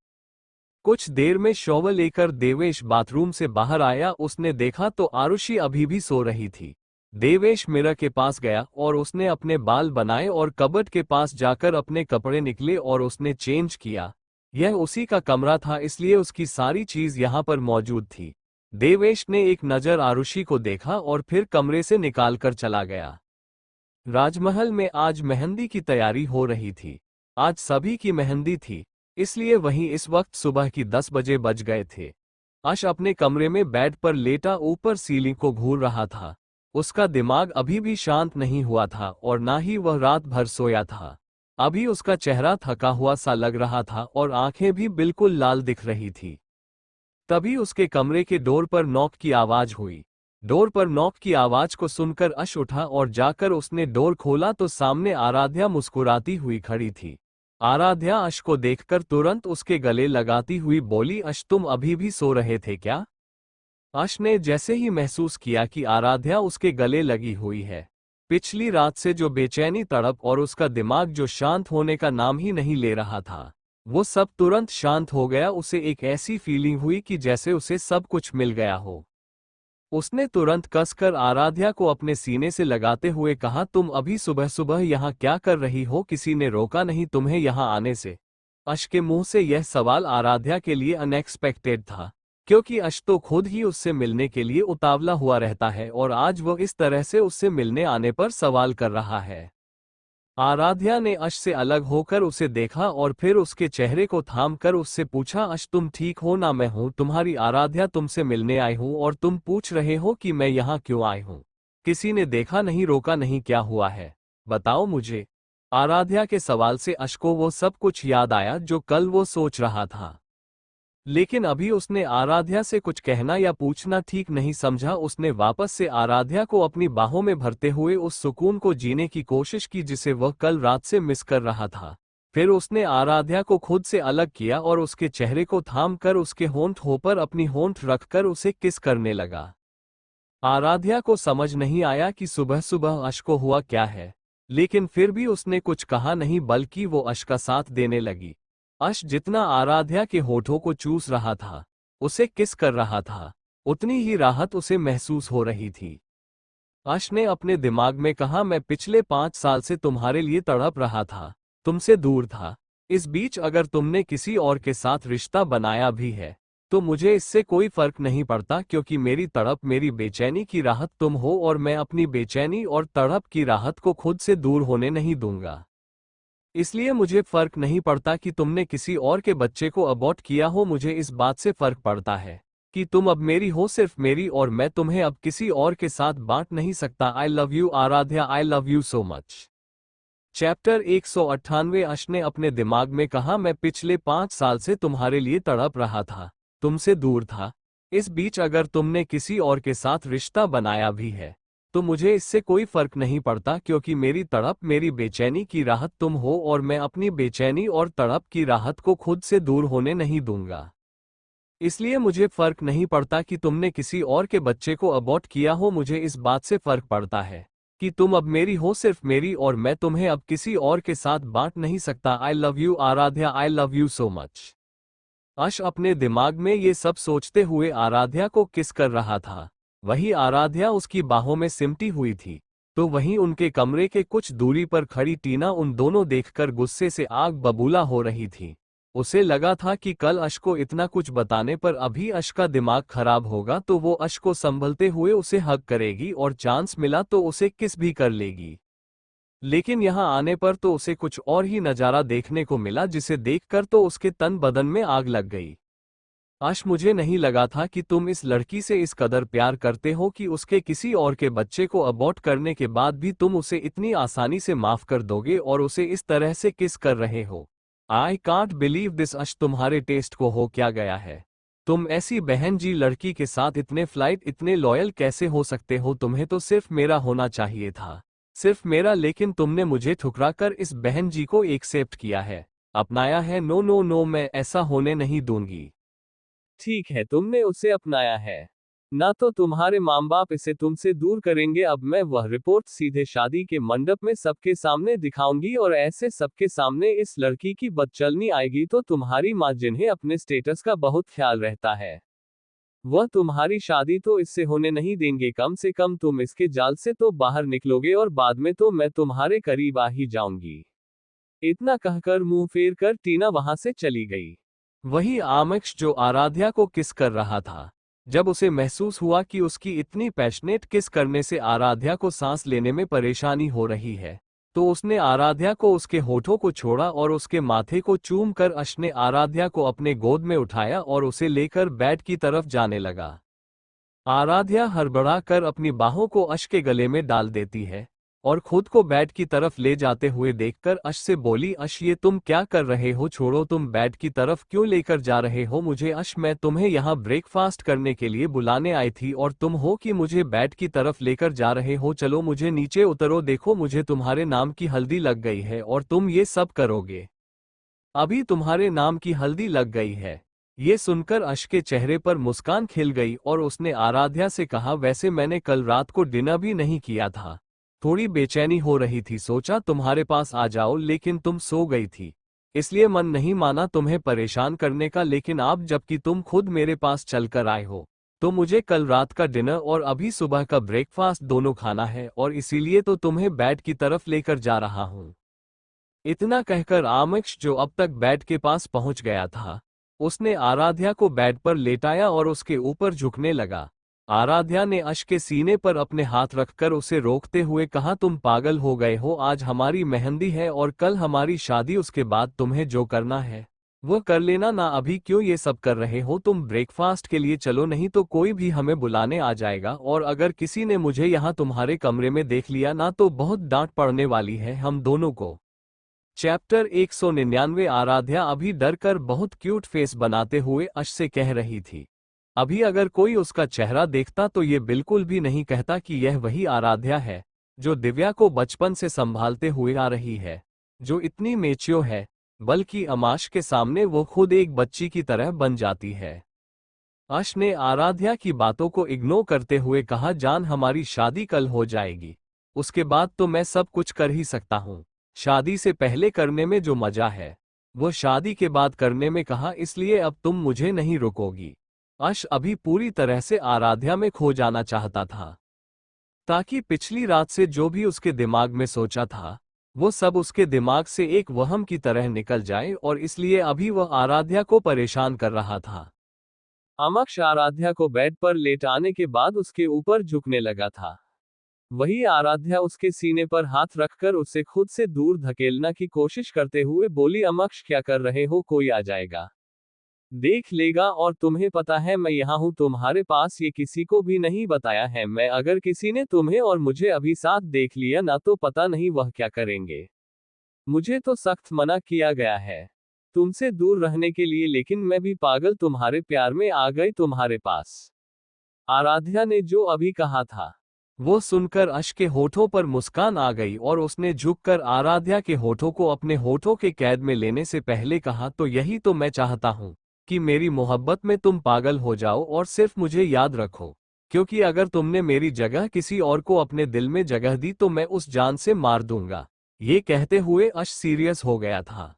कुछ देर में शॉवर लेकर देवेश बाथरूम से बाहर आया। उसने देखा तो आरुषि अभी भी सो रही थी। देवेश मिरर के पास गया और उसने अपने बाल बनाए और कबर्ड के पास जाकर अपने कपड़े निकले और उसने चेंज किया। यह उसी का कमरा था, इसलिए उसकी सारी चीज यहाँ पर मौजूद थी। देवेश ने एक नजर आरुषि को देखा और फिर कमरे से निकालकर चला गया। राजमहल में आज मेहंदी की तैयारी हो रही थी। आज सभी की मेहंदी थी, इसलिए वहीं इस वक्त सुबह की 10 बजे बज गए थे। अश अपने कमरे में बेड पर लेटा ऊपर सीलिंग को घूर रहा था। उसका दिमाग अभी भी शांत नहीं हुआ था और ना ही वह रात भर सोया था। अभी उसका चेहरा थका हुआ सा लग रहा था और आंखें भी बिल्कुल लाल दिख रही थी। तभी उसके कमरे के डोर पर नॉक की आवाज हुई। डोर पर नॉक की आवाज को सुनकर अश उठा और जाकर उसने डोर खोला तो सामने आराध्या मुस्कुराती हुई खड़ी थी। आराध्या अश को देखकर तुरंत उसके गले लगाती हुई बोली, अश तुम अभी भी सो रहे थे क्या? अश ने जैसे ही महसूस किया कि आराध्या उसके गले लगी हुई है, पिछली रात से जो बेचैनी, तड़प और उसका दिमाग जो शांत होने का नाम ही नहीं ले रहा था, वो सब तुरंत शांत हो गया। उसे एक ऐसी फीलिंग हुई कि जैसे उसे सब कुछ मिल गया हो। उसने तुरंत कसकर आराध्या को अपने सीने से लगाते हुए कहा, तुम अभी सुबह सुबह यहाँ क्या कर रही हो? किसी ने रोका नहीं तुम्हें यहाँ आने से? अश के मुंह से यह सवाल आराध्या के लिए अनएक्सपेक्टेड था। क्योंकि अश तो खुद ही उससे मिलने के लिए उतावला हुआ रहता है और आज वह इस तरह से उससे मिलने आने पर सवाल कर रहा है। आराध्या ने अश से अलग होकर उसे देखा और फिर उसके चेहरे को थाम कर उससे पूछा, अश तुम ठीक हो ना? मैं हूं तुम्हारी आराध्या, तुमसे मिलने आई हूं और तुम पूछ रहे हो कि मैं यहाँ क्यों आई हूं। किसी ने देखा नहीं, रोका नहीं, क्या हुआ है बताओ मुझे। आराध्या के सवाल से अश को वो सब कुछ याद आया जो कल वो सोच रहा था, लेकिन अभी उसने आराध्या से कुछ कहना या पूछना ठीक नहीं समझा। उसने वापस से आराध्या को अपनी बाहों में भरते हुए उस सुकून को जीने की कोशिश की जिसे वह कल रात से मिस कर रहा था। फिर उसने आराध्या को खुद से अलग किया और उसके चेहरे को थाम कर उसके होंठों पर अपनी होंठ रखकर उसे किस करने लगा। आराध्या को समझ नहीं आया कि सुबह सुबह अश को हुआ क्या है, लेकिन फिर भी उसने कुछ कहा नहीं, बल्कि वो अश का साथ देने लगी। अश जितना आराध्या के होठों को चूस रहा था, उसे किस कर रहा था, उतनी ही राहत उसे महसूस हो रही थी। अश ने अपने दिमाग में कहा, मैं पिछले 5 साल से तुम्हारे लिए तड़प रहा था, तुमसे दूर था। इस बीच अगर तुमने किसी और के साथ रिश्ता बनाया भी है तो मुझे इससे कोई फर्क नहीं पड़ता, क्योंकि मेरी तड़प, मेरी बेचैनी की राहत तुम हो और मैं अपनी बेचैनी और तड़प की राहत को खुद से दूर होने नहीं दूंगा। इसलिए मुझे फर्क नहीं पड़ता कि तुमने किसी और के बच्चे को अबॉर्ट किया हो, मुझे इस बात से फर्क पड़ता है कि तुम अब मेरी हो, सिर्फ मेरी, और मैं तुम्हें अब किसी और के साथ बांट नहीं सकता। I love you Aaradhya, I love you so much. Chapter 198। Ash ने अपने दिमाग में कहा, मैं पिछले 5 साल से तुम्हारे लिए तड़प रहा था, तुमसे दूर था। इस बीच अगर तुमने किसी और के साथ रिश्ता बनाया भी है तो मुझे इससे कोई फर्क नहीं पड़ता, क्योंकि मेरी तड़प, मेरी बेचैनी की राहत तुम हो और मैं अपनी बेचैनी और तड़प की राहत को खुद से दूर होने नहीं दूंगा। इसलिए मुझे फर्क नहीं पड़ता कि तुमने किसी और के बच्चे को अबॉर्ट किया हो, मुझे इस बात से फर्क पड़ता है कि तुम अब मेरी हो, सिर्फ मेरी, और मैं तुम्हें अब किसी और के साथ बांट नहीं सकता। I love you Aaradhya, I love you so much. Ash अपने दिमाग में ये सब सोचते हुए आराध्या को किस कर रहा था। वही आराध्या उसकी बाहों में सिमटी हुई थी, तो वहीं उनके कमरे के कुछ दूरी पर खड़ी टीना उन दोनों देखकर गुस्से से आग बबूला हो रही थी। उसे लगा था कि कल अश को इतना कुछ बताने पर अभी अश का दिमाग खराब होगा तो वो अश को संभलते हुए उसे हग करेगी और चांस मिला तो उसे किस भी कर लेगी। लेकिन यहाँ आने पर तो उसे कुछ और ही नज़ारा देखने को मिला, जिसे देखकर तो उसके तन बदन में आग लग गई। अश, मुझे नहीं लगा था कि तुम इस लड़की से इस कदर प्यार करते हो कि उसके किसी और के बच्चे को अबॉर्ट करने के बाद भी तुम उसे इतनी आसानी से माफ कर दोगे और उसे इस तरह से किस कर रहे हो। I can't believe this. अश, तुम्हारे टेस्ट को हो क्या गया है? तुम ऐसी बहन जी लड़की के साथ इतने फ्लाइट, इतने लॉयल कैसे हो सकते हो? तुम्हें तो सिर्फ मेरा होना चाहिए था, सिर्फ मेरा, लेकिन तुमने मुझे ठुकरा कर इस बहन जी को एक्सेप्ट किया है, अपनाया है। नो नो नो, मैं ऐसा होने नहीं दूंगी। ठीक है, तुमने उसे अपनाया है ना, तो तुम्हारे माँ बाप इसे तुमसे दूर करेंगे। अब मैं वह रिपोर्ट सीधे शादी के मंडप में सबके सामने दिखाऊंगी और ऐसे सबके सामने इस लड़की की बदचलनी आएगी तो तुम्हारी माँ, जिन्हें अपने स्टेटस का बहुत ख्याल रहता है, वह तुम्हारी शादी तो इससे होने नहीं देंगे। कम से कम तुम इसके जाल से तो बाहर निकलोगे और बाद में तो मैं तुम्हारे करीब आ ही जाऊंगी। इतना कहकर मुंह फेर कर टीना वहां से चली गई। वही आमक्ष जो आराध्या को किस कर रहा था, जब उसे महसूस हुआ कि उसकी इतनी पैशनेट किस करने से आराध्या को सांस लेने में परेशानी हो रही है, तो उसने आराध्या को उसके होठों को छोड़ा और उसके माथे को चूम कर अश ने आराध्या को अपने गोद में उठाया और उसे लेकर बेड की तरफ जाने लगा। आराध्या हड़बड़ा कर अपनी बाहों को अश के गले में डाल देती है और खुद को बेड की तरफ ले जाते हुए देखकर अश से बोली, अश, ये तुम क्या कर रहे हो? छोड़ो, तुम बेड की तरफ क्यों लेकर जा रहे हो मुझे? अश, मैं तुम्हें यहाँ ब्रेकफास्ट करने के लिए बुलाने आई थी और तुम हो कि मुझे बेड की तरफ लेकर जा रहे हो? चलो, मुझे नीचे उतरो, देखो मुझे तुम्हारे नाम की हल्दी लग गई है और तुम ये सब करोगे। अभी तुम्हारे नाम की हल्दी लग गई है। ये सुनकर अश के चेहरे पर मुस्कान खिल गई और उसने आराध्या से कहा, वैसे मैंने कल रात को डिनर भी नहीं किया था, थोड़ी बेचैनी हो रही थी, सोचा तुम्हारे पास आ जाओ, लेकिन तुम सो गई थी, इसलिए मन नहीं माना तुम्हें परेशान करने का। लेकिन अब जबकि तुम खुद मेरे पास चलकर आए हो तो मुझे कल रात का डिनर और अभी सुबह का ब्रेकफास्ट दोनों खाना है और इसीलिए तो तुम्हें बेड की तरफ लेकर जा रहा हूँ। इतना कहकर आमक्ष, जो अब तक बेड के पास पहुंच गया था, उसने आराध्या को बेड पर लेटाया और उसके ऊपर झुकने लगा। आराध्या ने अश के सीने पर अपने हाथ रखकर उसे रोकते हुए कहा, तुम पागल हो गए हो, आज हमारी मेहंदी है और कल हमारी शादी, उसके बाद तुम्हें जो करना है वो कर लेना ना, अभी क्यों ये सब कर रहे हो? तुम ब्रेकफास्ट के लिए चलो, नहीं तो कोई भी हमें बुलाने आ जाएगा, और अगर किसी ने मुझे यहाँ तुम्हारे कमरे में देख लिया ना तो बहुत डांट पड़ने वाली है हम दोनों को। चैप्टर 199। आराध्या अभी डर कर बहुत क्यूट फेस बनाते हुए अश से कह रही थी। अभी अगर कोई उसका चेहरा देखता तो ये बिल्कुल भी नहीं कहता कि यह वही आराध्या है जो दिव्या को बचपन से संभालते हुए आ रही है, जो इतनी मैच्योर है, बल्कि अमाश के सामने वो खुद एक बच्ची की तरह बन जाती है। अश ने आराध्या की बातों को इग्नोर करते हुए कहा, जान हमारी शादी कल हो जाएगी, उसके बाद तो मैं सब कुछ कर ही सकता हूँ। शादी से पहले करने में जो मजा है वो शादी के बाद करने में कहाँ, इसलिए अब तुम मुझे नहीं रोकोगी। अश अभी पूरी तरह से आराध्या में खो जाना चाहता था, ताकि पिछली रात से जो भी उसके दिमाग में सोचा था वो सब उसके दिमाग से एक वहम की तरह निकल जाए, और इसलिए अभी वह आराध्या को परेशान कर रहा था। अमक्ष आराध्या को बेड पर लेटाने के बाद उसके ऊपर झुकने लगा था। वही आराध्या उसके सीने पर हाथ रखकर उसे खुद से दूर धकेलना की कोशिश करते हुए बोली, अमक्ष क्या कर रहे हो, कोई आ जाएगा देख लेगा, और तुम्हें पता है मैं यहाँ हूँ तुम्हारे पास, ये किसी को भी नहीं बताया है मैं, अगर किसी ने तुम्हें और मुझे अभी साथ देख लिया ना तो पता नहीं वह क्या करेंगे। मुझे तो सख्त मना किया गया है तुमसे दूर रहने के लिए, लेकिन मैं भी पागल तुम्हारे प्यार में आ गई तुम्हारे पास। आराध्या ने जो अभी कहा था वो सुनकर अश के होठों पर मुस्कान आ गई, और उसने झुककर आराध्या के होठों को अपने होठों के कैद में लेने से पहले कहा, तो यही तो मैं चाहता हूँ कि मेरी मोहब्बत में तुम पागल हो जाओ और सिर्फ मुझे याद रखो, क्योंकि अगर तुमने मेरी जगह किसी और को अपने दिल में जगह दी तो मैं उस जान से मार दूंगा। ये कहते हुए अश सीरियस हो गया था।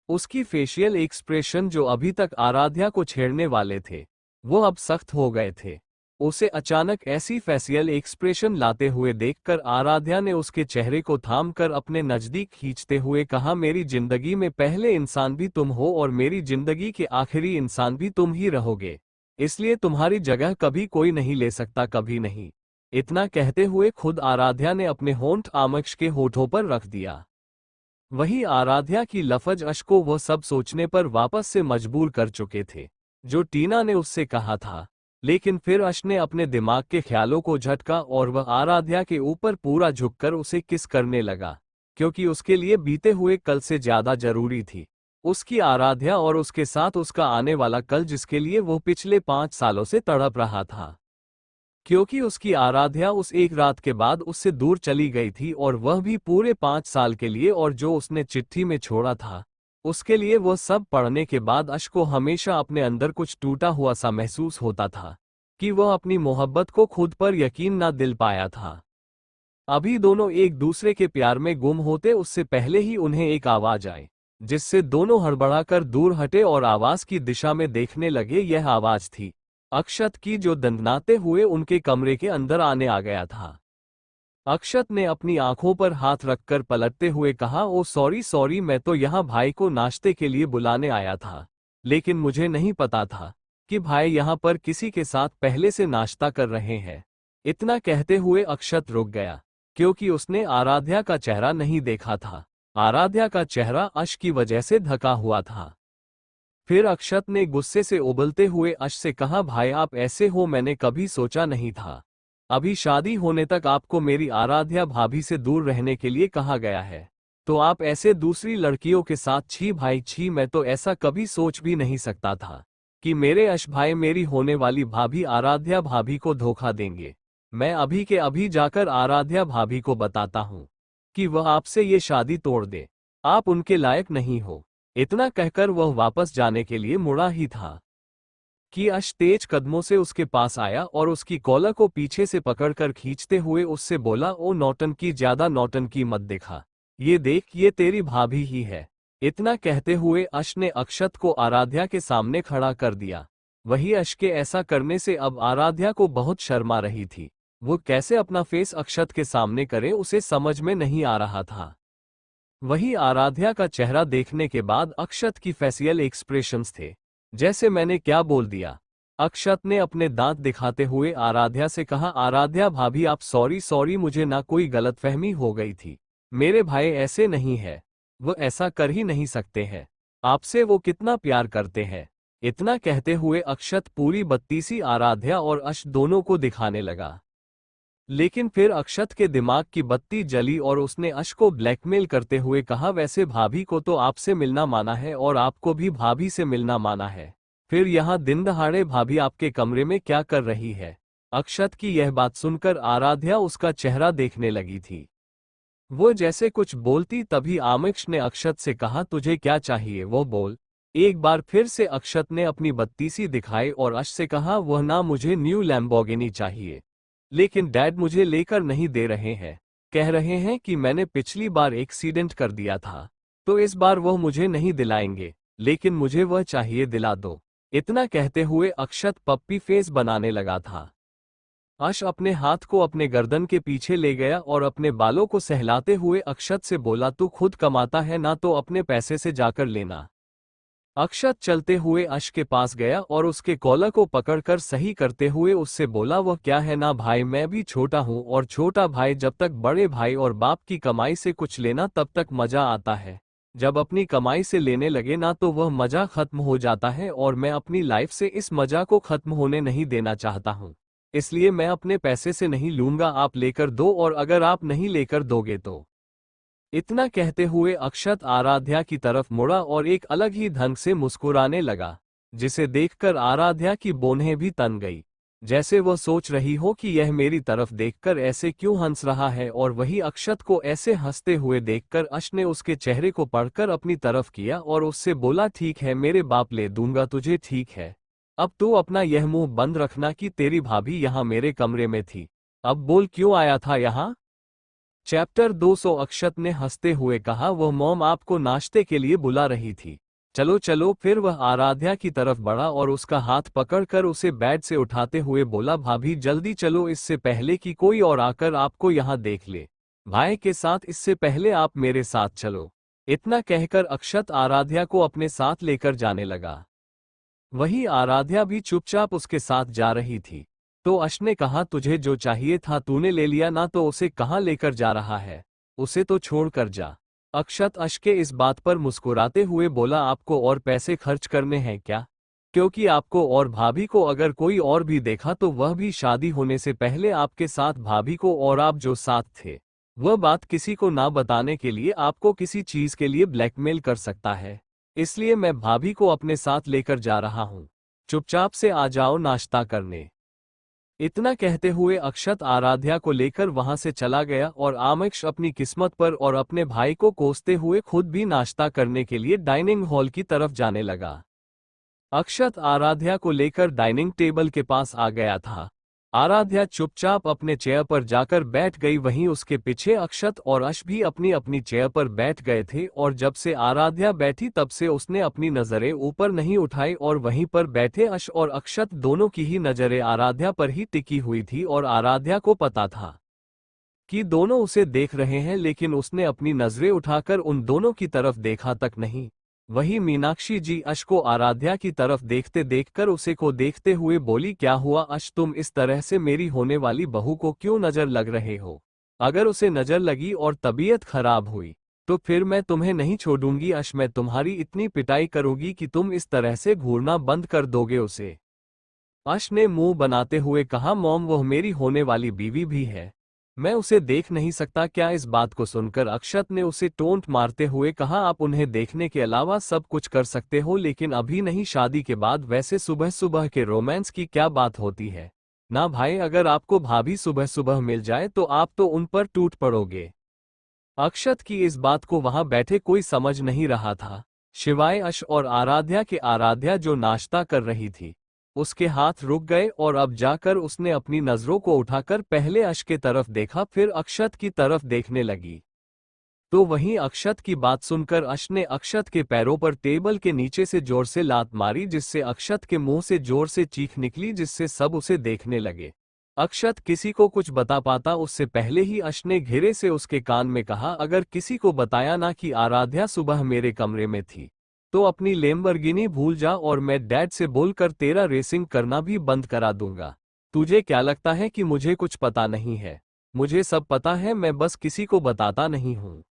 उसकी फेशियल एक्सप्रेशन जो अभी तक आराध्या को छेड़ने वाले थे वो अब सख्त हो गए थे। उसे अचानक ऐसी फेशियल एक्सप्रेशन लाते हुए देखकर आराध्या ने उसके चेहरे को थामकर अपने नजदीक खींचते हुए कहा, मेरी जिंदगी में पहले इंसान भी तुम हो और मेरी जिंदगी के आखिरी इंसान भी तुम ही रहोगे, इसलिए तुम्हारी जगह कभी कोई नहीं ले सकता, कभी नहीं। इतना कहते हुए खुद आराध्या ने अपने होंठ आमक्ष के होठों पर रख दिया। वही आराध्या की लफज अश को वह सब सोचने पर वापस से मजबूर कर चुके थे जो टीना ने उससे कहा था, लेकिन फिर अश ने अपने दिमाग के ख्यालों को झटका और वह आराध्या के ऊपर पूरा झुककर उसे किस करने लगा, क्योंकि उसके लिए बीते हुए कल से ज्यादा जरूरी थी उसकी आराध्या और उसके साथ उसका आने वाला कल, जिसके लिए वो पिछले 5 सालों से तड़प रहा था। क्योंकि उसकी आराध्या उस एक रात के बाद उससे दूर चली गई थी, और वह भी पूरे 5 साल के लिए, और जो उसने चिट्ठी में छोड़ा था उसके लिए वह सब पढ़ने के बाद अश को हमेशा अपने अंदर कुछ टूटा हुआ सा महसूस होता था कि वह अपनी मोहब्बत को खुद पर यकीन ना दिल पाया था। अभी दोनों एक दूसरे के प्यार में गुम होते उससे पहले ही उन्हें एक आवाज आई, जिससे दोनों हड़बड़ाकर दूर हटे और आवाज की दिशा में देखने लगे। यह आवाज थी अक्षत की, जो दंदनाते हुए उनके कमरे के अंदर आने आ गया था। अक्षत ने अपनी आंखों पर हाथ रखकर पलटते हुए कहा, ओ सॉरी, मैं तो यहाँ भाई को नाश्ते के लिए बुलाने आया था, लेकिन मुझे नहीं पता था कि भाई यहाँ पर किसी के साथ पहले से नाश्ता कर रहे हैं। इतना कहते हुए अक्षत रुक गया, क्योंकि उसने आराध्या का चेहरा नहीं देखा था। आराध्या का चेहरा अश की वजह से ढका हुआ था। फिर अक्षत ने गुस्से से उबलते हुए अश से कहा, भाई आप ऐसे हो मैंने कभी सोचा नहीं था। अभी शादी होने तक आपको मेरी आराध्या भाभी से दूर रहने के लिए कहा गया है, तो आप ऐसे दूसरी लड़कियों के साथ, छी भाई छी, मैं तो ऐसा कभी सोच भी नहीं सकता था कि मेरे अश भाई मेरी होने वाली भाभी आराध्या भाभी को धोखा देंगे। मैं अभी के अभी जाकर आराध्या भाभी को बताता हूँ कि वह आपसे ये शादी तोड़ दे, आप उनके लायक नहीं हो। इतना कहकर वह वापस जाने के लिए मुड़ा ही था कि अश तेज कदमों से उसके पास आया और उसकी कॉलर को पीछे से पकड़कर खींचते हुए उससे बोला, ओ नौटंकी, ज्यादा नौटंकी मत दिखा, ये देख ये तेरी भाभी ही है। इतना कहते हुए अश ने अक्षत को आराध्या के सामने खड़ा कर दिया। वही अश के ऐसा करने से अब आराध्या को बहुत शर्मा रही थी। वो कैसे अपना फेस अक्षत के सामने करे उसे समझ में नहीं आ रहा था। वही आराध्या का चेहरा देखने के बाद अक्षत की फेशियल एक्सप्रेशंस थे जैसे मैंने क्या बोल दिया? अक्षत ने अपने दांत दिखाते हुए आराध्या से कहा। आराध्या भाभी आप सॉरी सॉरी, मुझे ना कोई गलतफहमी हो गई थी। मेरे भाई ऐसे नहीं है, वो ऐसा कर ही नहीं सकते हैं। आपसे वो कितना प्यार करते हैं। इतना कहते हुए अक्षत पूरी बत्तीसी आराध्या और अश दोनों को दिखाने लगा। लेकिन फिर अक्षत के दिमाग की बत्ती जली और उसने अश को ब्लैकमेल करते हुए कहा, वैसे भाभी को तो आपसे मिलना माना है और आपको भी भाभी से मिलना माना है, फिर यहाँ दिन दहाड़े भाभी आपके कमरे में क्या कर रही है? अक्षत की यह बात सुनकर आराध्या उसका चेहरा देखने लगी थी। वो जैसे कुछ बोलती तभी आमिक्ष ने अक्षत से कहा, तुझे क्या चाहिए वो बोल। एक बार फिर से अक्षत ने अपनी बत्तीसी दिखाई और अश से कहा, वह ना मुझे न्यू लैम्बोर्गिनी चाहिए, लेकिन डैड मुझे लेकर नहीं दे रहे हैं। कह रहे हैं कि मैंने पिछली बार एक्सीडेंट कर दिया था, तो इस बार वह मुझे नहीं दिलाएंगे, लेकिन मुझे वह चाहिए, दिला दो। इतना कहते हुए अक्षत पप्पी फेस बनाने लगा था। अश अपने हाथ को अपने गर्दन के पीछे ले गया और अपने बालों को सहलाते हुए अक्षत से बोला, तू खुद कमाता है ना, तो अपने पैसे से जाकर लेना। अक्षत चलते हुए अश के पास गया और उसके कॉलर को पकड़कर सही करते हुए उससे बोला, वह क्या है ना भाई, मैं भी छोटा हूं और छोटा भाई जब तक बड़े भाई और बाप की कमाई से कुछ लेना तब तक मजा आता है, जब अपनी कमाई से लेने लगे ना तो वह मजा खत्म हो जाता है, और मैं अपनी लाइफ से इस मजा को खत्म होने नहीं देना चाहता हूं। इसलिए मैं अपने पैसे से नहीं लूंगा, आप लेकर दो, और अगर आप नहीं लेकर दोगे तो। इतना कहते हुए अक्षत आराध्या की तरफ मुड़ा और एक अलग ही ढंग से मुस्कुराने लगा, जिसे देखकर आराध्या की बोन्हें भी तन गई, जैसे वह सोच रही हो कि यह मेरी तरफ देखकर ऐसे क्यों हंस रहा है। और वही अक्षत को ऐसे हंसते हुए देखकर अश ने उसके चेहरे को पढ़कर अपनी तरफ किया और उससे बोला, ठीक है मेरे बाप, ले दूंगा तुझे, ठीक है। अब तू अपना यह मुंह बंद रखना कि तेरी भाभी यहाँ मेरे कमरे में थी, अब बोल क्यों आया था यहाँ? चैप्टर 200। अक्षत ने हंसते हुए कहा, वह मॉम आपको नाश्ते के लिए बुला रही थी, चलो चलो। फिर वह आराध्या की तरफ बढ़ा और उसका हाथ पकड़कर उसे बेड से उठाते हुए बोला, भाभी जल्दी चलो, इससे पहले कि कोई और आकर आपको यहाँ देख ले। भाई के साथ इससे पहले आप मेरे साथ चलो। इतना कहकर अक्षत आराध्या को अपने साथ लेकर जाने लगा। वही आराध्या भी चुपचाप उसके साथ जा रही थी। तो अश ने कहा, तुझे जो चाहिए था तूने ले लिया ना, तो उसे कहाँ लेकर जा रहा है? उसे तो छोड़ कर जा। अक्षत अश के इस बात पर मुस्कुराते हुए बोला, आपको और पैसे खर्च करने हैं क्या? क्योंकि आपको और भाभी को अगर कोई और भी देखा तो वह भी शादी होने से पहले आपके साथ भाभी को और आप जो साथ थे वह बात किसी को ना बताने के लिए आपको किसी चीज के लिए ब्लैकमेल कर सकता है। इसलिए मैं भाभी को अपने साथ लेकर जा रहा हूँ, चुपचाप से आ जाओ नाश्ता करने। इतना कहते हुए अक्षत आराध्या को लेकर वहां से चला गया और आमिक्ष अपनी किस्मत पर और अपने भाई को कोसते हुए खुद भी नाश्ता करने के लिए डाइनिंग हॉल की तरफ जाने लगा। अक्षत आराध्या को लेकर डाइनिंग टेबल के पास आ गया था। आराध्या चुपचाप अपने चेयर पर जाकर बैठ गई, वहीं उसके पीछे अक्षत और अश भी अपनी अपनी चेयर पर बैठ गए थे, और जब से आराध्या बैठी तब से उसने अपनी नजरें ऊपर नहीं उठाई, और वहीं पर बैठे अश और अक्षत दोनों की ही नजरें आराध्या पर ही टिकी हुई थी, और आराध्या को पता था कि दोनों उसे देख रहे हैं, लेकिन उसने अपनी नजरें उठाकर उन दोनों की तरफ देखा तक नहीं। वही मीनाक्षी जी अश को आराध्या की तरफ देखते देखकर उसे को देखते हुए बोली, क्या हुआ अश, तुम इस तरह से मेरी होने वाली बहू को क्यों नजर लग रहे हो? अगर उसे नजर लगी और तबीयत खराब हुई तो फिर मैं तुम्हें नहीं छोड़ूंगी अश, मैं तुम्हारी इतनी पिटाई करूंगी कि तुम इस तरह से घूरना बंद कर दोगे उसे। अश ने मुंह बनाते हुए कहा, मॉम वह मेरी होने वाली बीवी भी है, मैं उसे देख नहीं सकता क्या? इस बात को सुनकर अक्षत ने उसे टोंट मारते हुए कहा, आप उन्हें देखने के अलावा सब कुछ कर सकते हो, लेकिन अभी नहीं, शादी के बाद। वैसे सुबह सुबह के रोमांस की क्या बात होती है ना भाई, अगर आपको भाभी सुबह सुबह मिल जाए तो आप तो उन पर टूट पड़ोगे। अक्षत की इस बात को वहां बैठे कोई समझ नहीं रहा था, शिवाय अश और आराध्या के। आराध्या जो नाश्ता कर रही थी उसके हाथ रुक गए और अब जाकर उसने अपनी नजरों को उठाकर पहले अश के तरफ देखा, फिर अक्षत की तरफ देखने लगी। तो वहीं अक्षत की बात सुनकर अश ने अक्षत के पैरों पर टेबल के नीचे से जोर से लात मारी, जिससे अक्षत के मुंह से जोर से चीख निकली, जिससे सब उसे देखने लगे। अक्षत किसी को कुछ बता पाता उससे पहले ही अश ने घेरे से उसके कान में कहा, अगर किसी को बताया ना कि आराध्या सुबह मेरे कमरे में थी तो अपनी लैम्बोर्गिनी भूल जा और मैं डैड से बोलकर तेरा रेसिंग करना भी बंद करा दूंगा। तुझे क्या लगता है कि मुझे कुछ पता नहीं है? मुझे सब पता है, मैं बस किसी को बताता नहीं हूँ।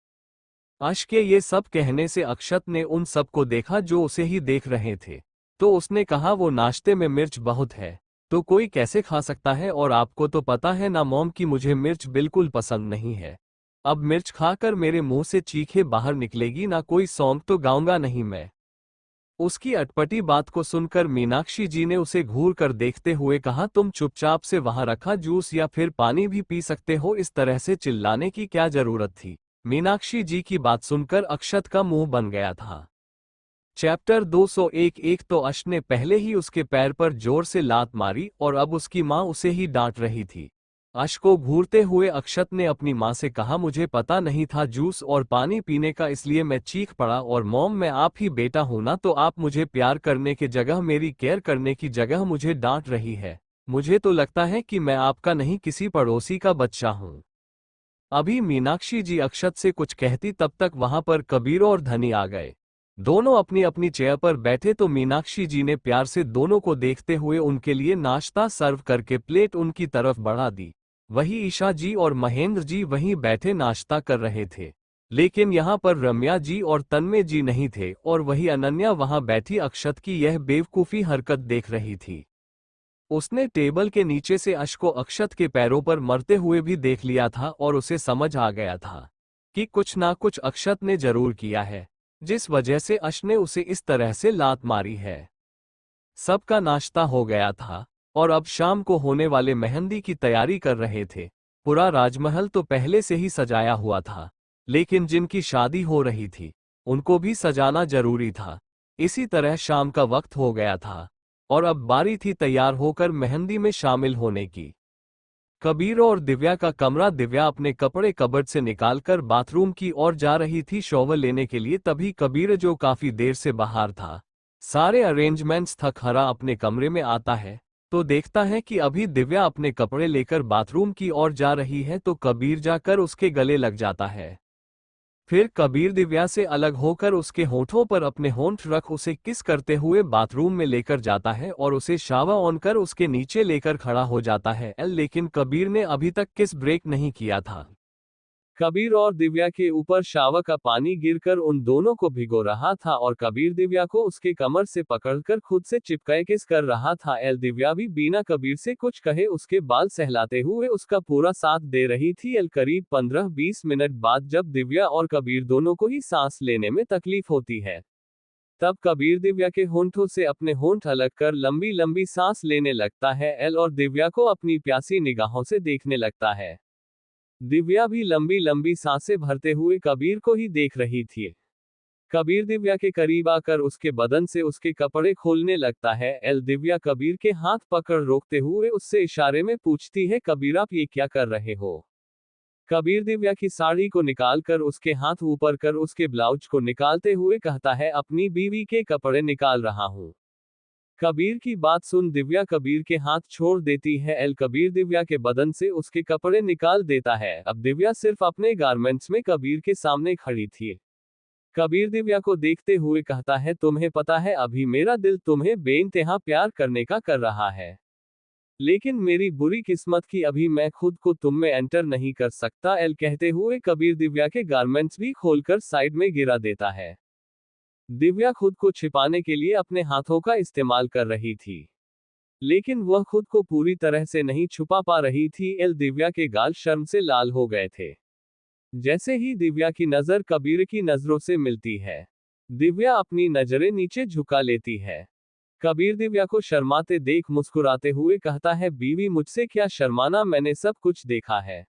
आश के ये सब कहने से अक्षत ने उन सबको देखा जो उसे ही देख रहे थे। तो उसने कहा, वो नाश्ते में मिर्च बहुत है, तो कोई कैसे खा सकता है? और आपको तो पता है ना मॉम कि मुझे मिर्च बिल्कुल पसंद नहीं है। अब मिर्च खाकर मेरे मुंह से चीखें बाहर निकलेगी ना, कोई सॉन्ग तो गाऊंगा नहीं मैं। उसकी अटपटी बात को सुनकर मीनाक्षी जी ने उसे घूर कर देखते हुए कहा, तुम चुपचाप से वहां रखा जूस या फिर पानी भी पी सकते हो, इस तरह से चिल्लाने की क्या जरूरत थी? मीनाक्षी जी की बात सुनकर अक्षत का मुंह बन गया था। चैप्टर 201। एक तो अश ने पहले ही उसके पैर पर जोर से लात मारी और अब उसकी मां उसे ही डांट रही थी। अश को घूरते हुए अक्षत ने अपनी मां से कहा, मुझे पता नहीं था जूस और पानी पीने का, इसलिए मैं चीख पड़ा। और मॉम, मैं आप ही बेटा हूं ना, तो आप मुझे प्यार करने के जगह, मेरी केयर करने की जगह मुझे डांट रही है। मुझे तो लगता है कि मैं आपका नहीं, किसी पड़ोसी का बच्चा हूं। अभी मीनाक्षी जी अक्षत से कुछ कहती तब तक वहां पर कबीर और धनी आ गए। दोनों अपनी अपनी चेयर पर बैठे तो मीनाक्षी जी ने प्यार से दोनों को देखते हुए उनके लिए नाश्ता सर्व करके प्लेट उनकी तरफ बढ़ा दी। वही ईशा जी और महेंद्र जी वहीं बैठे नाश्ता कर रहे थे, लेकिन यहाँ पर रम्या जी और तन्मय जी नहीं थे और वही अनन्या वहां बैठी अक्षत की यह बेवकूफ़ी हरकत देख रही थी। उसने टेबल के नीचे से अश को अक्षत के पैरों पर मरते हुए भी देख लिया था और उसे समझ आ गया था कि कुछ ना कुछ अक्षत ने जरूर किया है, जिस वजह से अश ने उसे इस तरह से लात मारी है। सबका नाश्ता हो गया था और अब शाम को होने वाले मेहंदी की तैयारी कर रहे थे। पूरा राजमहल तो पहले से ही सजाया हुआ था, लेकिन जिनकी शादी हो रही थी उनको भी सजाना जरूरी था। इसी तरह शाम का वक्त हो गया था और अब बारी थी तैयार होकर मेहंदी में शामिल होने की। कबीर और दिव्या का कमरा। दिव्या अपने कपड़े कबर्ड से निकालकर बाथरूम की ओर जा रही थी शॉवर लेने के लिए, तभी कबीर, जो काफी देर से बाहर था, सारे अरेंजमेंट्स थक हारा अपने कमरे में आता है तो देखता है कि अभी दिव्या अपने कपड़े लेकर बाथरूम की ओर जा रही है, तो कबीर जाकर उसके गले लग जाता है। फिर कबीर दिव्या से अलग होकर उसके होठों पर अपने होंठ रख उसे किस करते हुए बाथरूम में लेकर जाता है और उसे शावर ऑन कर उसके नीचे लेकर खड़ा हो जाता है। लेकिन कबीर ने अभी तक किस ब्रेक नहीं किया था। कबीर और दिव्या के ऊपर शावर का पानी गिरकर उन दोनों को भिगो रहा था और कबीर दिव्या को उसके कमर से पकड़कर खुद से चिपकाए किस कर रहा था। दिव्या भी बिना कबीर से कुछ कहे उसके बाल सहलाते हुए उसका पूरा साथ दे रही थी। करीब 15-20 मिनट बाद जब दिव्या और कबीर दोनों को ही सांस लेने में तकलीफ होती है, तब कबीर दिव्या के होंठों से अपने होंठ अलग कर लंबी लंबी सांस लेने लगता है। और दिव्या को अपनी प्यासी निगाहों से देखने लगता है। दिव्या भी लंबी लंबी सांसें भरते हुए कबीर को ही देख रही थी। कबीर दिव्या के करीब आकर उसके बदन से उसके कपड़े खोलने लगता है। दिव्या कबीर के हाथ पकड़ रोकते हुए उससे इशारे में पूछती है, कबीर आप ये क्या कर रहे हो? कबीर दिव्या की साड़ी को निकालकर उसके हाथ ऊपर कर उसके ब्लाउज को निकालते हुए कहता है, अपनी बीवी के कपड़े निकाल रहा हूं। कबीर की बात सुन दिव्या कबीर के हाथ छोड़ देती है। कबीर दिव्या के बदन से उसके कपड़े निकाल देता है। अब दिव्या सिर्फ अपने गारमेंट्स में कबीर के सामने खड़ी थी। कबीर दिव्या को देखते हुए कहता है, तुम्हें पता है अभी मेरा दिल तुम्हें बेइंतहा प्यार करने का कर रहा है, लेकिन मेरी बुरी किस्मत की अभी मैं खुद को तुम में एंटर नहीं कर सकता। कहते हुए कबीर दिव्या के गारमेंट्स भी खोलकर साइड में गिरा देता है। दिव्या खुद को छिपाने के लिए अपने हाथों का इस्तेमाल कर रही थी, लेकिन वह खुद को पूरी तरह से नहीं छुपा पा रही थी। दिव्या के गाल शर्म से लाल हो गए थे। जैसे ही दिव्या की नजर कबीर की नजरों से मिलती है, दिव्या अपनी नजरें नीचे झुका लेती है। कबीर दिव्या को शर्माते देख मुस्कुराते हुए कहता है, बीवी मुझसे क्या शर्माना, मैंने सब कुछ देखा है,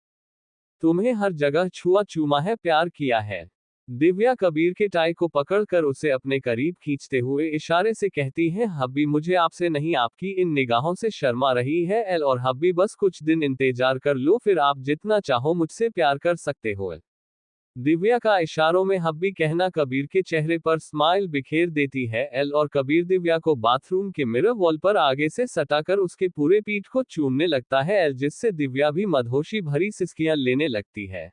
तुम्हें हर जगह छुआ चूमा है, प्यार किया है। दिव्या कबीर के टाई को पकड़कर उसे अपने करीब खींचते हुए इशारे से कहती है, हब्बी मुझे आपसे नहीं आपकी इन निगाहों से शर्मा रही है। और हब्बी बस कुछ दिन इंतजार कर लो, फिर आप जितना चाहो मुझसे प्यार कर सकते हो। दिव्या का इशारों में हब्बी कहना कबीर के चेहरे पर स्माइल बिखेर देती है। और कबीर दिव्या को बाथरूम के मिरर वॉल पर आगे से सटाकर उसके पूरे पीठ को चूमने लगता है, जिससे दिव्या भी मदहोशी भरी सिसकियां लेने लगती है,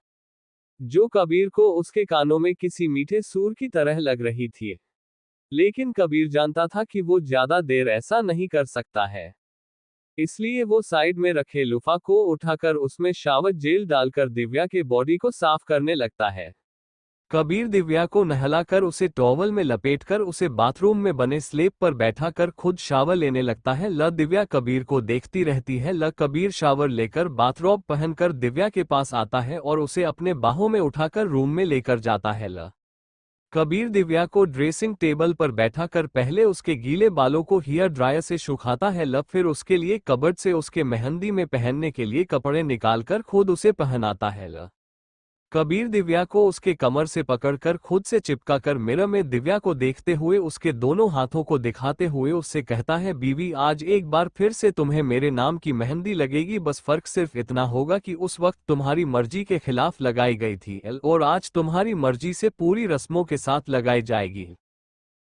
जो कबीर को उसके कानों में किसी मीठे सूर की तरह लग रही थी। लेकिन कबीर जानता था कि वो ज्यादा देर ऐसा नहीं कर सकता है। इसलिए वो साइड में रखे लुफा को उठाकर उसमें शावर जेल डालकर दिव्या के बॉडी को साफ करने लगता है। कबीर दिव्या को नहलाकर उसे टॉवल में लपेटकर उसे बाथरूम में बने स्लेब पर बैठाकर खुद शावर लेने लगता है। दिव्या कबीर को देखती रहती है। कबीर शावर लेकर बाथरोब पहनकर दिव्या के पास आता है और उसे अपने बाहों में उठाकर रूम में लेकर जाता है। कबीर दिव्या को ड्रेसिंग टेबल पर बैठाकर पहले उसके गीले बालों को हेयर ड्रायर से सुखाता है। फिर उसके लिए कबर्ड से उसके मेहंदी में पहनने के लिए कपड़े निकालकर खुद उसे पहनाता है। कबीर दिव्या को उसके कमर से पकड़कर खुद से चिपकाकर मिरर में दिव्या को देखते हुए उसके दोनों हाथों को दिखाते हुए उससे कहता है, बीवी आज एक बार फिर से तुम्हें मेरे नाम की मेहंदी लगेगी, बस फर्क सिर्फ इतना होगा कि उस वक्त तुम्हारी मर्जी के खिलाफ लगाई गई थी और आज तुम्हारी मर्जी से पूरी रस्मों के साथ लगाई जाएगी।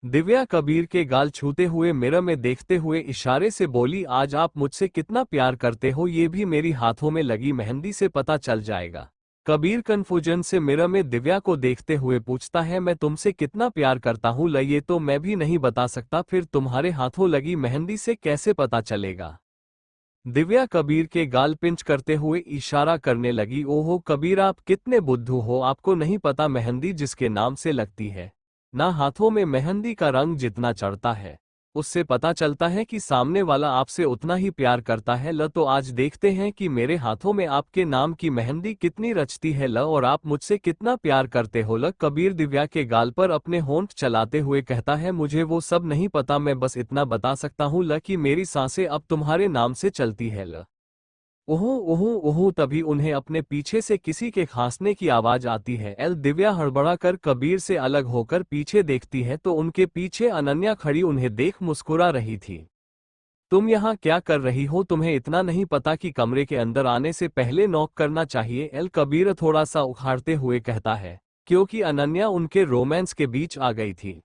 दिव्या कबीर के गाल छूते हुए मिरर में देखते हुए इशारे से बोली, आज आप मुझसे कितना प्यार करते हो ये भी मेरी हाथों में लगी मेहंदी से पता चल जाएगा। कबीर कन्फ्यूजन से मिरर में दिव्या को देखते हुए पूछता है, मैं तुमसे कितना प्यार करता हूँ ये तो मैं भी नहीं बता सकता, फिर तुम्हारे हाथों लगी मेहंदी से कैसे पता चलेगा। दिव्या कबीर के गाल पिंच करते हुए इशारा करने लगी, ओहो कबीर आप कितने बुद्धू हो, आपको नहीं पता मेहंदी जिसके नाम से लगती है ना हाथों में मेहंदी का रंग जितना चढ़ता है उससे पता चलता है कि सामने वाला आपसे उतना ही प्यार करता है। तो आज देखते हैं कि मेरे हाथों में आपके नाम की मेहंदी कितनी रचती है और आप मुझसे कितना प्यार करते हो। कबीर दिव्या के गाल पर अपने होंठ चलाते हुए कहता है, मुझे वो सब नहीं पता, मैं बस इतना बता सकता हूँ कि मेरी सांसें अब तुम्हारे नाम से चलती है। ओहो ओहो ओहो तभी उन्हें अपने पीछे से किसी के खांसने की आवाज आती है। दिव्या हड़बड़ाकर कबीर से अलग होकर पीछे देखती है तो उनके पीछे अनन्या खड़ी उन्हें देख मुस्कुरा रही थी। तुम यहाँ क्या कर रही हो, तुम्हें इतना नहीं पता कि कमरे के अंदर आने से पहले नॉक करना चाहिए। कबीर थोड़ा सा उखाड़ते हुए कहता है, क्योंकि अनन्या उनके रोमांस के बीच आ गई थी।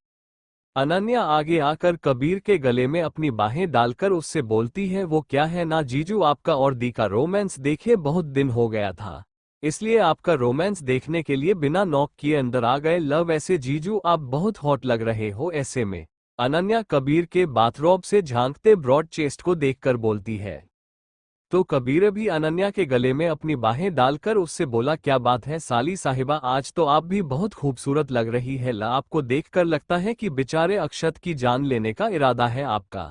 अनन्या आगे आकर कबीर के गले में अपनी बाहें डालकर उससे बोलती है, वो क्या है ना जीजू, आपका और दी का रोमांस देखे बहुत दिन हो गया था, इसलिए आपका रोमांस देखने के लिए बिना नॉक किए अंदर आ गए। ऐसे जीजू आप बहुत हॉट लग रहे हो। ऐसे में अनन्या कबीर के बाथरोब से झांकते ब्रॉड चेस्ट को देखकर बोलती है। तो कबीर भी अनन्या के गले में अपनी बाहें डालकर उससे बोला, क्या बात है साली साहिबा, आज तो आप भी बहुत खूबसूरत लग रही है। आपको देखकर लगता है कि बेचारे अक्षत की जान लेने का इरादा है आपका।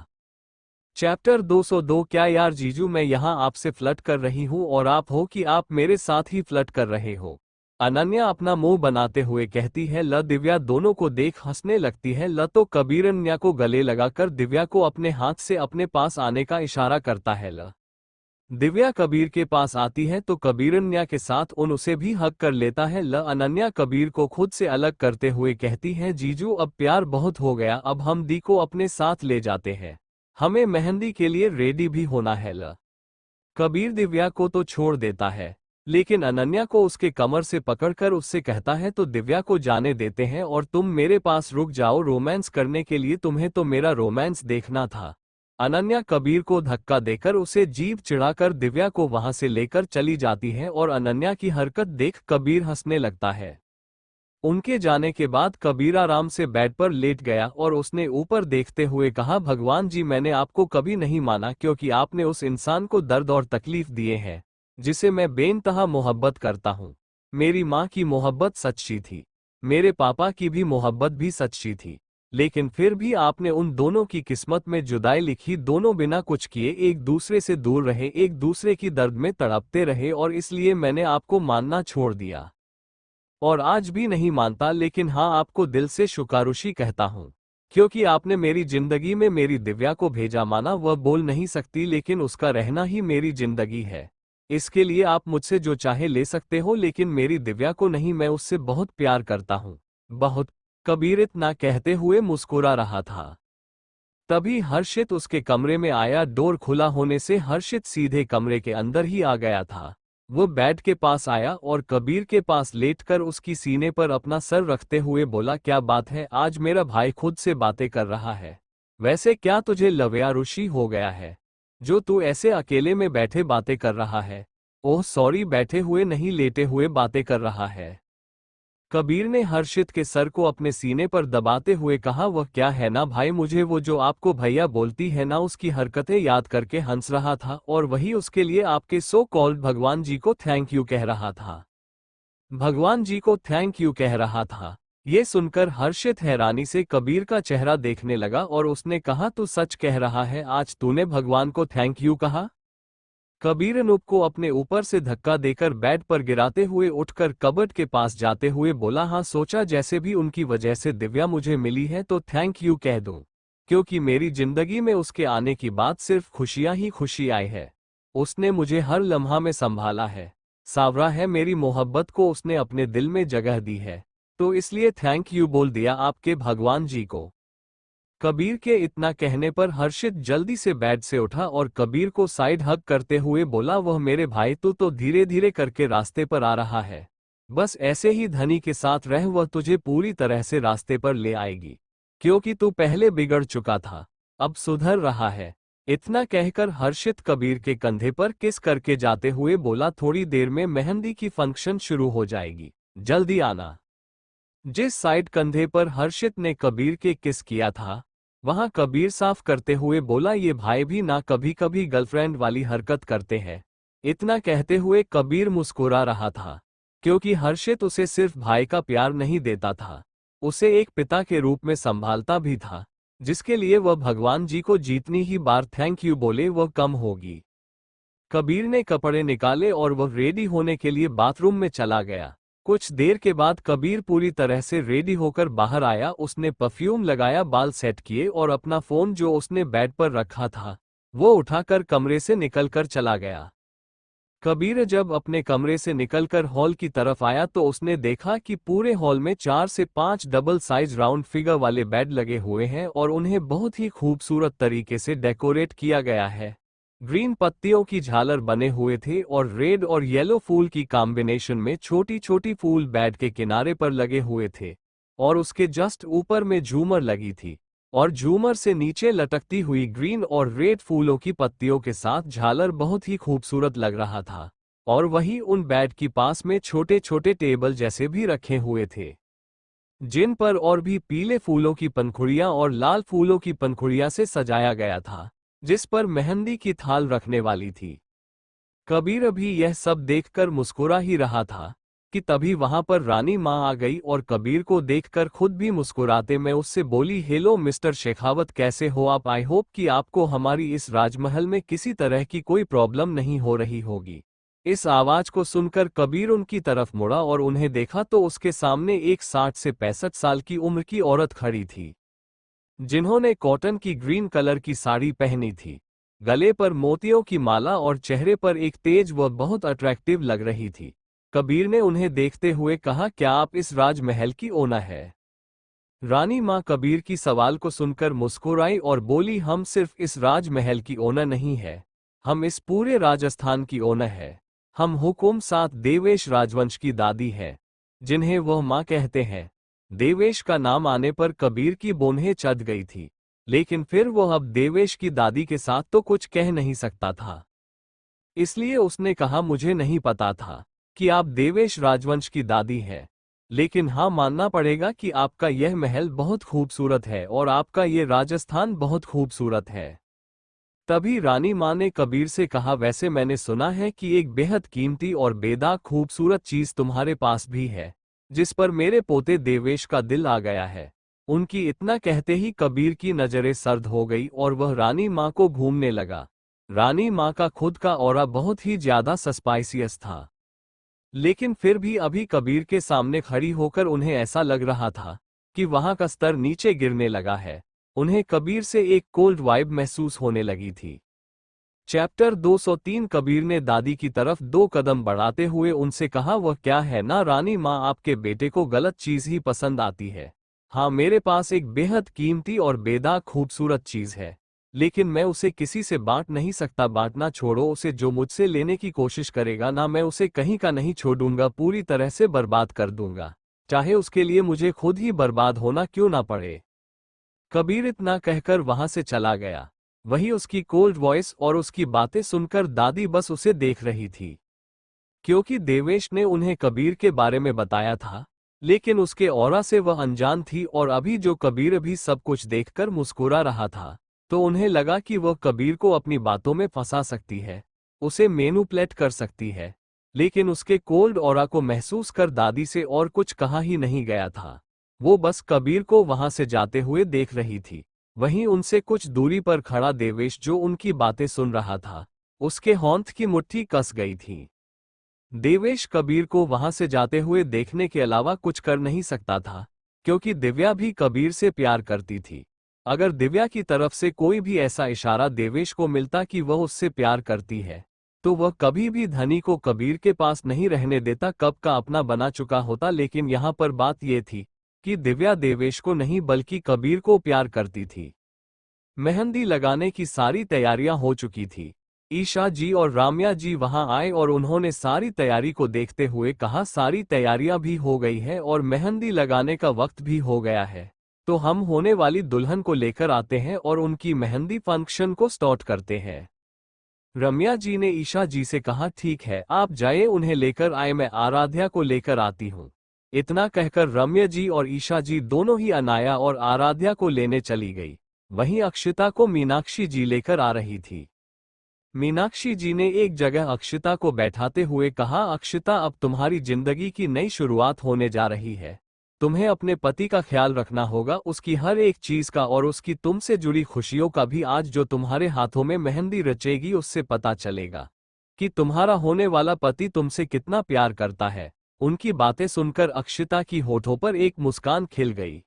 चैप्टर 202 क्या यार जीजू, मैं यहाँ आपसे फ्लर्ट कर रही हूँ और आप हो कि आप मेरे साथ ही फ्लर्ट कर रहे हो। अनन्या अपना मुंह बनाते हुए कहती है। दिव्या दोनों को देख हंसने लगती है। तो कबीर अनन्या को गले लगाकर दिव्या को अपने हाथ से अपने पास आने का इशारा करता है। दिव्या कबीर के पास आती है तो कबीर अनन्या के साथ उसे भी हक कर लेता है। अनन्या कबीर को खुद से अलग करते हुए कहती है, जीजू अब प्यार बहुत हो गया, अब हम दी को अपने साथ ले जाते हैं, हमें मेहंदी के लिए रेडी भी होना है। कबीर दिव्या को तो छोड़ देता है लेकिन अनन्या को उसके कमर से पकड़कर उससे कहता है, तो दिव्या को जाने देते हैं और तुम मेरे पास रुक जाओ, रोमांस करने के लिए तुम्हें तो मेरा रोमांस देखना था। अनन्या कबीर को धक्का देकर उसे जीभ चिढ़ाकर दिव्या को वहां से लेकर चली जाती है और अनन्या की हरकत देख कबीर हंसने लगता है। उनके जाने के बाद कबीर आराम से बेड पर लेट गया और उसने ऊपर देखते हुए कहा, भगवान जी मैंने आपको कभी नहीं माना क्योंकि आपने उस इंसान को दर्द और तकलीफ दिए हैं जिसे मैं बेइंतहा मोहब्बत करता हूँ। मेरी माँ की मोहब्बत सच्ची थी, मेरे पापा की भी मोहब्बत भी सच्ची थी, लेकिन फिर भी आपने उन दोनों की किस्मत में जुदाई लिखी। दोनों बिना कुछ किए एक दूसरे से दूर रहे, एक दूसरे की दर्द में तड़पते रहे और इसलिए मैंने आपको मानना छोड़ दिया और आज भी नहीं मानता, लेकिन हाँ आपको दिल से शुक्रागुज़ारी कहता हूँ क्योंकि आपने मेरी जिंदगी में मेरी दिव्या को भेजा। माना वह बोल नहीं सकती लेकिन उसका रहना ही मेरी जिंदगी है, इसके लिए आप मुझसे जो चाहे ले सकते हो लेकिन मेरी दिव्या को नहीं, मैं उससे बहुत प्यार करता हूँ, बहुत। कबीर इतना कहते हुए मुस्कुरा रहा था तभी हर्षित उसके कमरे में आया। डोर खुला होने से हर्षित सीधे कमरे के अंदर ही आ गया था। वो बेड के पास आया और कबीर के पास लेटकर उसकी सीने पर अपना सर रखते हुए बोला, क्या बात है, आज मेरा भाई खुद से बातें कर रहा है, वैसे क्या तुझे लव्यारुषि हो गया है जो तू ऐसे अकेले में बैठे बातें कर रहा है। ओह सॉरी, बैठे हुए नहीं लेटे हुए बातें कर रहा है। कबीर ने हर्षित के सर को अपने सीने पर दबाते हुए कहा, वह क्या है ना भाई, मुझे वो जो आपको भैया बोलती है ना उसकी हरकतें याद करके हंस रहा था और वही उसके लिए आपके सो कॉल्ड भगवान जी को थैंक यू कह रहा था। भगवान जी को थैंक यू कह रहा था। ये सुनकर हर्षित हैरानी से कबीर का चेहरा देखने लगा और उसने कहा, तू सच कह रहा है, आज तूने भगवान को थैंक यू कहा? कबीर अनूप को अपने ऊपर से धक्का देकर बेड पर गिराते हुए उठकर कबर्ड के पास जाते हुए बोला, हाँ सोचा जैसे भी उनकी वजह से दिव्या मुझे मिली है तो थैंक यू कह दूं, क्योंकि मेरी जिंदगी में उसके आने की बाद सिर्फ खुशियां ही खुशी आई है। उसने मुझे हर लम्हा में संभाला है, सावरा है, मेरी मोहब्बत को उसने अपने दिल में जगह दी है, तो इसलिए थैंक यू बोल दिया आपके भगवान जी को। कबीर के इतना कहने पर हर्षित जल्दी से बेड से उठा और कबीर को साइड हग करते हुए बोला, वह मेरे भाई तू तो धीरे धीरे करके रास्ते पर आ रहा है, बस ऐसे ही धनी के साथ रह, वह तुझे पूरी तरह से रास्ते पर ले आएगी, क्योंकि तू पहले बिगड़ चुका था, अब सुधर रहा है। इतना कहकर हर्षित कबीर के कंधे पर किस करके जाते हुए बोला, थोड़ी देर में मेहंदी की फंक्शन शुरू हो जाएगी, जल्दी आना। जिस साइड कंधे पर हर्षित ने कबीर के किस किया था वहां कबीर साफ करते हुए बोला, ये भाई भी ना कभी कभी गर्लफ्रेंड वाली हरकत करते हैं। इतना कहते हुए कबीर मुस्कुरा रहा था, क्योंकि हर्षित उसे सिर्फ भाई का प्यार नहीं देता था, उसे एक पिता के रूप में संभालता भी था, जिसके लिए वह भगवान जी को जितनी ही बार थैंक यू बोले वह कम होगी। कबीर ने कपड़े निकाले और वह रेडी होने के लिए बाथरूम में चला गया। कुछ देर के बाद कबीर पूरी तरह से रेडी होकर बाहर आया। उसने परफ्यूम लगाया, बाल सेट किए और अपना फोन जो उसने बेड पर रखा था वो उठाकर कमरे से निकलकर चला गया। कबीर जब अपने कमरे से निकलकर हॉल की तरफ आया तो उसने देखा कि पूरे हॉल में 4 से 5 डबल साइज राउंड फिगर वाले बेड लगे हुए हैं और उन्हें बहुत ही खूबसूरत तरीके से डेकोरेट किया गया है। ग्रीन पत्तियों की झालर बने हुए थे और रेड और येलो फूल की कॉम्बिनेशन में छोटी छोटी फूल बेड के किनारे पर लगे हुए थे और उसके जस्ट ऊपर में झूमर लगी थी और झूमर से नीचे लटकती हुई ग्रीन और रेड फूलों की पत्तियों के साथ झालर बहुत ही खूबसूरत लग रहा था। और वहीं उन बेड की पास में छोटे छोटे टेबल जैसे भी रखे हुए थे, जिन पर और भी पीले फूलों की पंखुड़ियां और लाल फूलों की पंखुड़ियां से सजाया गया था, जिस पर मेहंदी की थाल रखने वाली थी। कबीर अभी यह सब देखकर मुस्कुरा ही रहा था कि तभी वहां पर रानी मां आ गई और कबीर को देखकर खुद भी मुस्कुराते में उससे बोली, हेलो मिस्टर शेखावत, कैसे हो आप? आई होप कि आपको हमारी इस राजमहल में किसी तरह की कोई प्रॉब्लम नहीं हो रही होगी। इस आवाज को सुनकर कबीर उनकी तरफ मुड़ा और उन्हें देखा तो उसके सामने एक 60 से 65 साल की उम्र की औरत खड़ी थी, जिन्होंने कॉटन की ग्रीन कलर की साड़ी पहनी थी, गले पर मोतियों की माला और चेहरे पर एक तेज व बहुत अट्रैक्टिव लग रही थी। कबीर ने उन्हें देखते हुए कहा, क्या आप इस राजमहल की ओनर है? रानी मां कबीर की सवाल को सुनकर मुस्कुराई और बोली, हम सिर्फ इस राजमहल की ओनर नहीं है, हम इस पूरे राजस्थान की ओनर है। हम हुकुम साथ देवेश राजवंश की दादी है, जिन्हें वह मां कहते हैं। देवेश का नाम आने पर कबीर की बोन्हें चढ़ गई थी, लेकिन फिर वह अब देवेश की दादी के साथ तो कुछ कह नहीं सकता था, इसलिए उसने कहा, मुझे नहीं पता था कि आप देवेश राजवंश की दादी हैं, लेकिन हाँ मानना पड़ेगा कि आपका यह महल बहुत खूबसूरत है और आपका ये राजस्थान बहुत खूबसूरत है। तभी रानी मां ने कबीर से कहा, वैसे मैंने सुना है कि एक बेहद कीमती और बेदाग खूबसूरत चीज तुम्हारे पास भी है, जिस पर मेरे पोते देवेश का दिल आ गया है। उनकी इतना कहते ही कबीर की नजरें सर्द हो गई और वह रानी मां को घूमने लगा। रानी मां का खुद का ऑरा बहुत ही ज्यादा सस्पाइसियस था, लेकिन फिर भी अभी कबीर के सामने खड़ी होकर उन्हें ऐसा लग रहा था कि वहां का स्तर नीचे गिरने लगा है। उन्हें कबीर से एक कोल्ड वाइब महसूस होने लगी थी। चैप्टर 203। कबीर ने दादी की तरफ 2 कदम बढ़ाते हुए उनसे कहा, वह क्या है ना रानी मां, आपके बेटे को गलत चीज ही पसंद आती है। हाँ, मेरे पास एक बेहद कीमती और बेदाग खूबसूरत चीज है, लेकिन मैं उसे किसी से बांट नहीं सकता। बांटना छोड़ो, उसे जो मुझसे लेने की कोशिश करेगा ना, मैं उसे कहीं का नहीं छोड़ूंगा, पूरी तरह से बर्बाद कर दूंगा, चाहे उसके लिए मुझे खुद ही बर्बाद होना क्यों ना पड़े। कबीर इतना कहकर वहां से चला गया। वही उसकी कोल्ड वॉइस और उसकी बातें सुनकर दादी बस उसे देख रही थी, क्योंकि देवेश ने उन्हें कबीर के बारे में बताया था लेकिन उसके ऑरा से वह अनजान थी और अभी जो कबीर भी सब कुछ देखकर मुस्कुरा रहा था, तो उन्हें लगा कि वह कबीर को अपनी बातों में फंसा सकती है, उसे मैनिपुलेट कर सकती है। लेकिन उसके कोल्ड ऑरा को महसूस कर दादी से और कुछ कहा ही नहीं गया था। वो बस कबीर को वहां से जाते हुए देख रही थी। वहीं उनसे कुछ दूरी पर खड़ा देवेश जो उनकी बातें सुन रहा था, उसके होंठ की मुट्ठी कस गई थी। देवेश कबीर को वहां से जाते हुए देखने के अलावा कुछ कर नहीं सकता था, क्योंकि दिव्या भी कबीर से प्यार करती थी। अगर दिव्या की तरफ से कोई भी ऐसा इशारा देवेश को मिलता कि वह उससे प्यार करती है, तो वह कभी भी धनी को कबीर के पास नहीं रहने देता, कब का अपना बना चुका होता। लेकिन यहाँ पर बात यह थी कि दिव्या देवेश को नहीं बल्कि कबीर को प्यार करती थी। मेहंदी लगाने की सारी तैयारियां हो चुकी थी। ईशा जी और राम्या जी वहां आए और उन्होंने सारी तैयारी को देखते हुए कहा, सारी तैयारियां भी हो गई है और मेहंदी लगाने का वक्त भी हो गया है, तो हम होने वाली दुल्हन को लेकर आते हैं और उनकी मेहंदी फंक्शन को स्टार्ट करते हैं। रम्या जी ने ईशा जी से कहा, ठीक है आप जाइए, उन्हें लेकर आए, मैं आराध्या को लेकर आती हूँ। इतना कहकर रम्या जी और ईशा जी दोनों ही अनाया और आराध्या को लेने चली गई। वहीं अक्षिता को मीनाक्षी जी लेकर आ रही थी। मीनाक्षी जी ने एक जगह अक्षिता को बैठाते हुए कहा, अक्षिता अब तुम्हारी जिंदगी की नई शुरुआत होने जा रही है। तुम्हें अपने पति का ख्याल रखना होगा, उसकी हर एक चीज का और उसकी तुमसे जुड़ी खुशियों का भी। आज जो तुम्हारे हाथों में मेहंदी रचेगी उससे पता चलेगा कि तुम्हारा होने वाला पति तुमसे कितना प्यार करता है। उनकी बातें सुनकर अक्षिता की होठों पर एक मुस्कान खिल गई।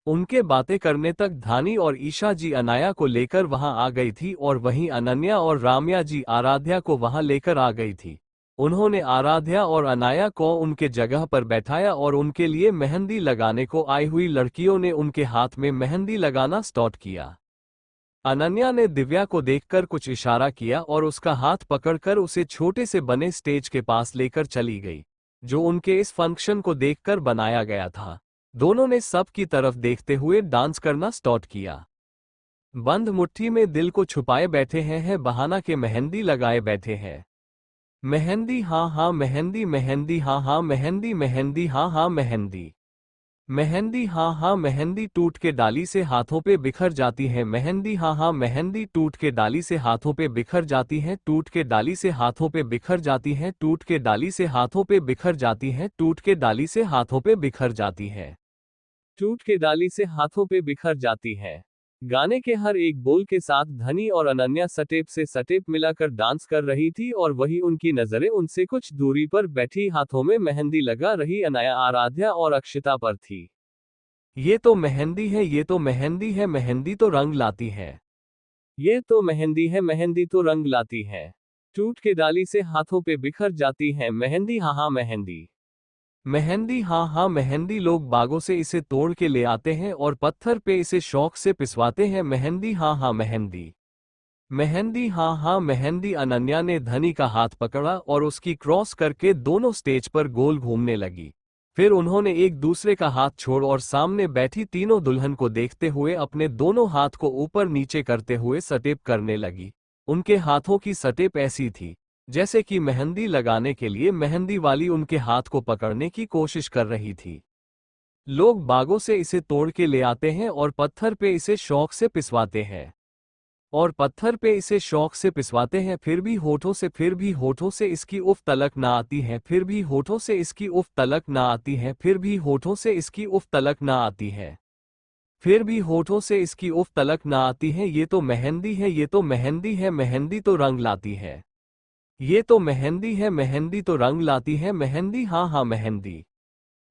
उनके बातें करने तक धानी और ईशा जी अनाया को लेकर वहां आ गई थी और वहीं अनन्या और राम्या जी आराध्या को वहां लेकर आ गई थी। उन्होंने आराध्या और अनाया को उनके जगह पर बैठाया और उनके लिए मेहंदी लगाने को आई हुई लड़कियों ने उनके हाथ में मेहंदी लगाना स्टार्ट किया। अनन्या ने दिव्या को देखकर कुछ इशारा किया और उसका हाथ पकड़कर उसे छोटे से बने स्टेज के पास लेकर चली गई, जो उनके इस फंक्शन को देखकर बनाया गया था। दोनों ने सब की तरफ देखते हुए डांस करना स्टार्ट किया। बंद मुट्ठी में दिल को छुपाए बैठे हैं बहाना के मेहंदी लगाए बैठे हैं। मेहंदी हाँ हाँ मेहंदी, मेहंदी हाँ हाँ मेहंदी, मेहंदी हाँ हाँ मेहंदी, मेहंदी हाँ हाँ मेहंदी टूट के डाली से हाथों पे बिखर जाती है। मेहंदी हाँ हाँ मेहंदी टूट के डाली से हाथों पे बिखर जाती है, टूट के डाली से हाथों पे बिखर जाती है, टूट के डाली से हाथों पे बिखर जाती है, टूट के डाली से हाथों पे बिखर जाती है, टूट के डाली से हाथों पे बिखर जाती है। गाने के हर एक बोल के साथ धनी और अनन्या सटेप से सटेप मिलाकर डांस कर रही थी और वही उनकी नजरें उनसे कुछ दूरी पर बैठी हाथों में मेहंदी लगा रही अनाया, आराध्या और अक्षिता पर थी। ये तो मेहंदी है, ये तो मेहंदी है, मेहंदी तो रंग लाती है। ये तो मेहंदी है, मेहंदी तो रंग लाती है। टूट के डाली से हाथों पे बिखर जाती है मेहंदी हाँ हाँ मेहंदी, मेहंदी हाँ हाँ मेहंदी। लोग बागों से इसे तोड़ के ले आते हैं और पत्थर पे इसे शौक से पिसवाते हैं। मेहंदी हाँ हाँ मेहंदी, मेहंदी हाँ हाँ मेहंदी। अनन्या ने धनी का हाथ पकड़ा और उसकी क्रॉस करके दोनों स्टेज पर गोल घूमने लगी। फिर उन्होंने एक दूसरे का हाथ छोड़ और सामने बैठी तीनों दुल्हन को देखते हुए अपने दोनों हाथ को ऊपर नीचे करते हुए सटेप करने लगी। उनके हाथों की सटेप ऐसी थी जैसे कि मेहंदी लगाने के लिए मेहंदी वाली उनके हाथ को पकड़ने की कोशिश कर रही थी। लोग बागों से इसे तोड़ के ले आते हैं और पत्थर पे इसे शौक से पिसवाते हैं और पत्थर पे इसे शौक से पिसवाते हैं। फिर भी होठों से इसकी उफ तलक ना आती है, फिर भी होठों से इसकी उफ तलक ना आती है, फिर भी होठों से इसकी उफ तलक ना आती है, फिर भी होठों से इसकी उफ तलक ना आती है। ये तो मेहंदी है, ये तो मेहंदी है, मेहंदी तो रंग लाती है। ये तो मेहंदी है, मेहंदी तो रंग लाती है। मेहंदी हाँ हाँ मेहंदी,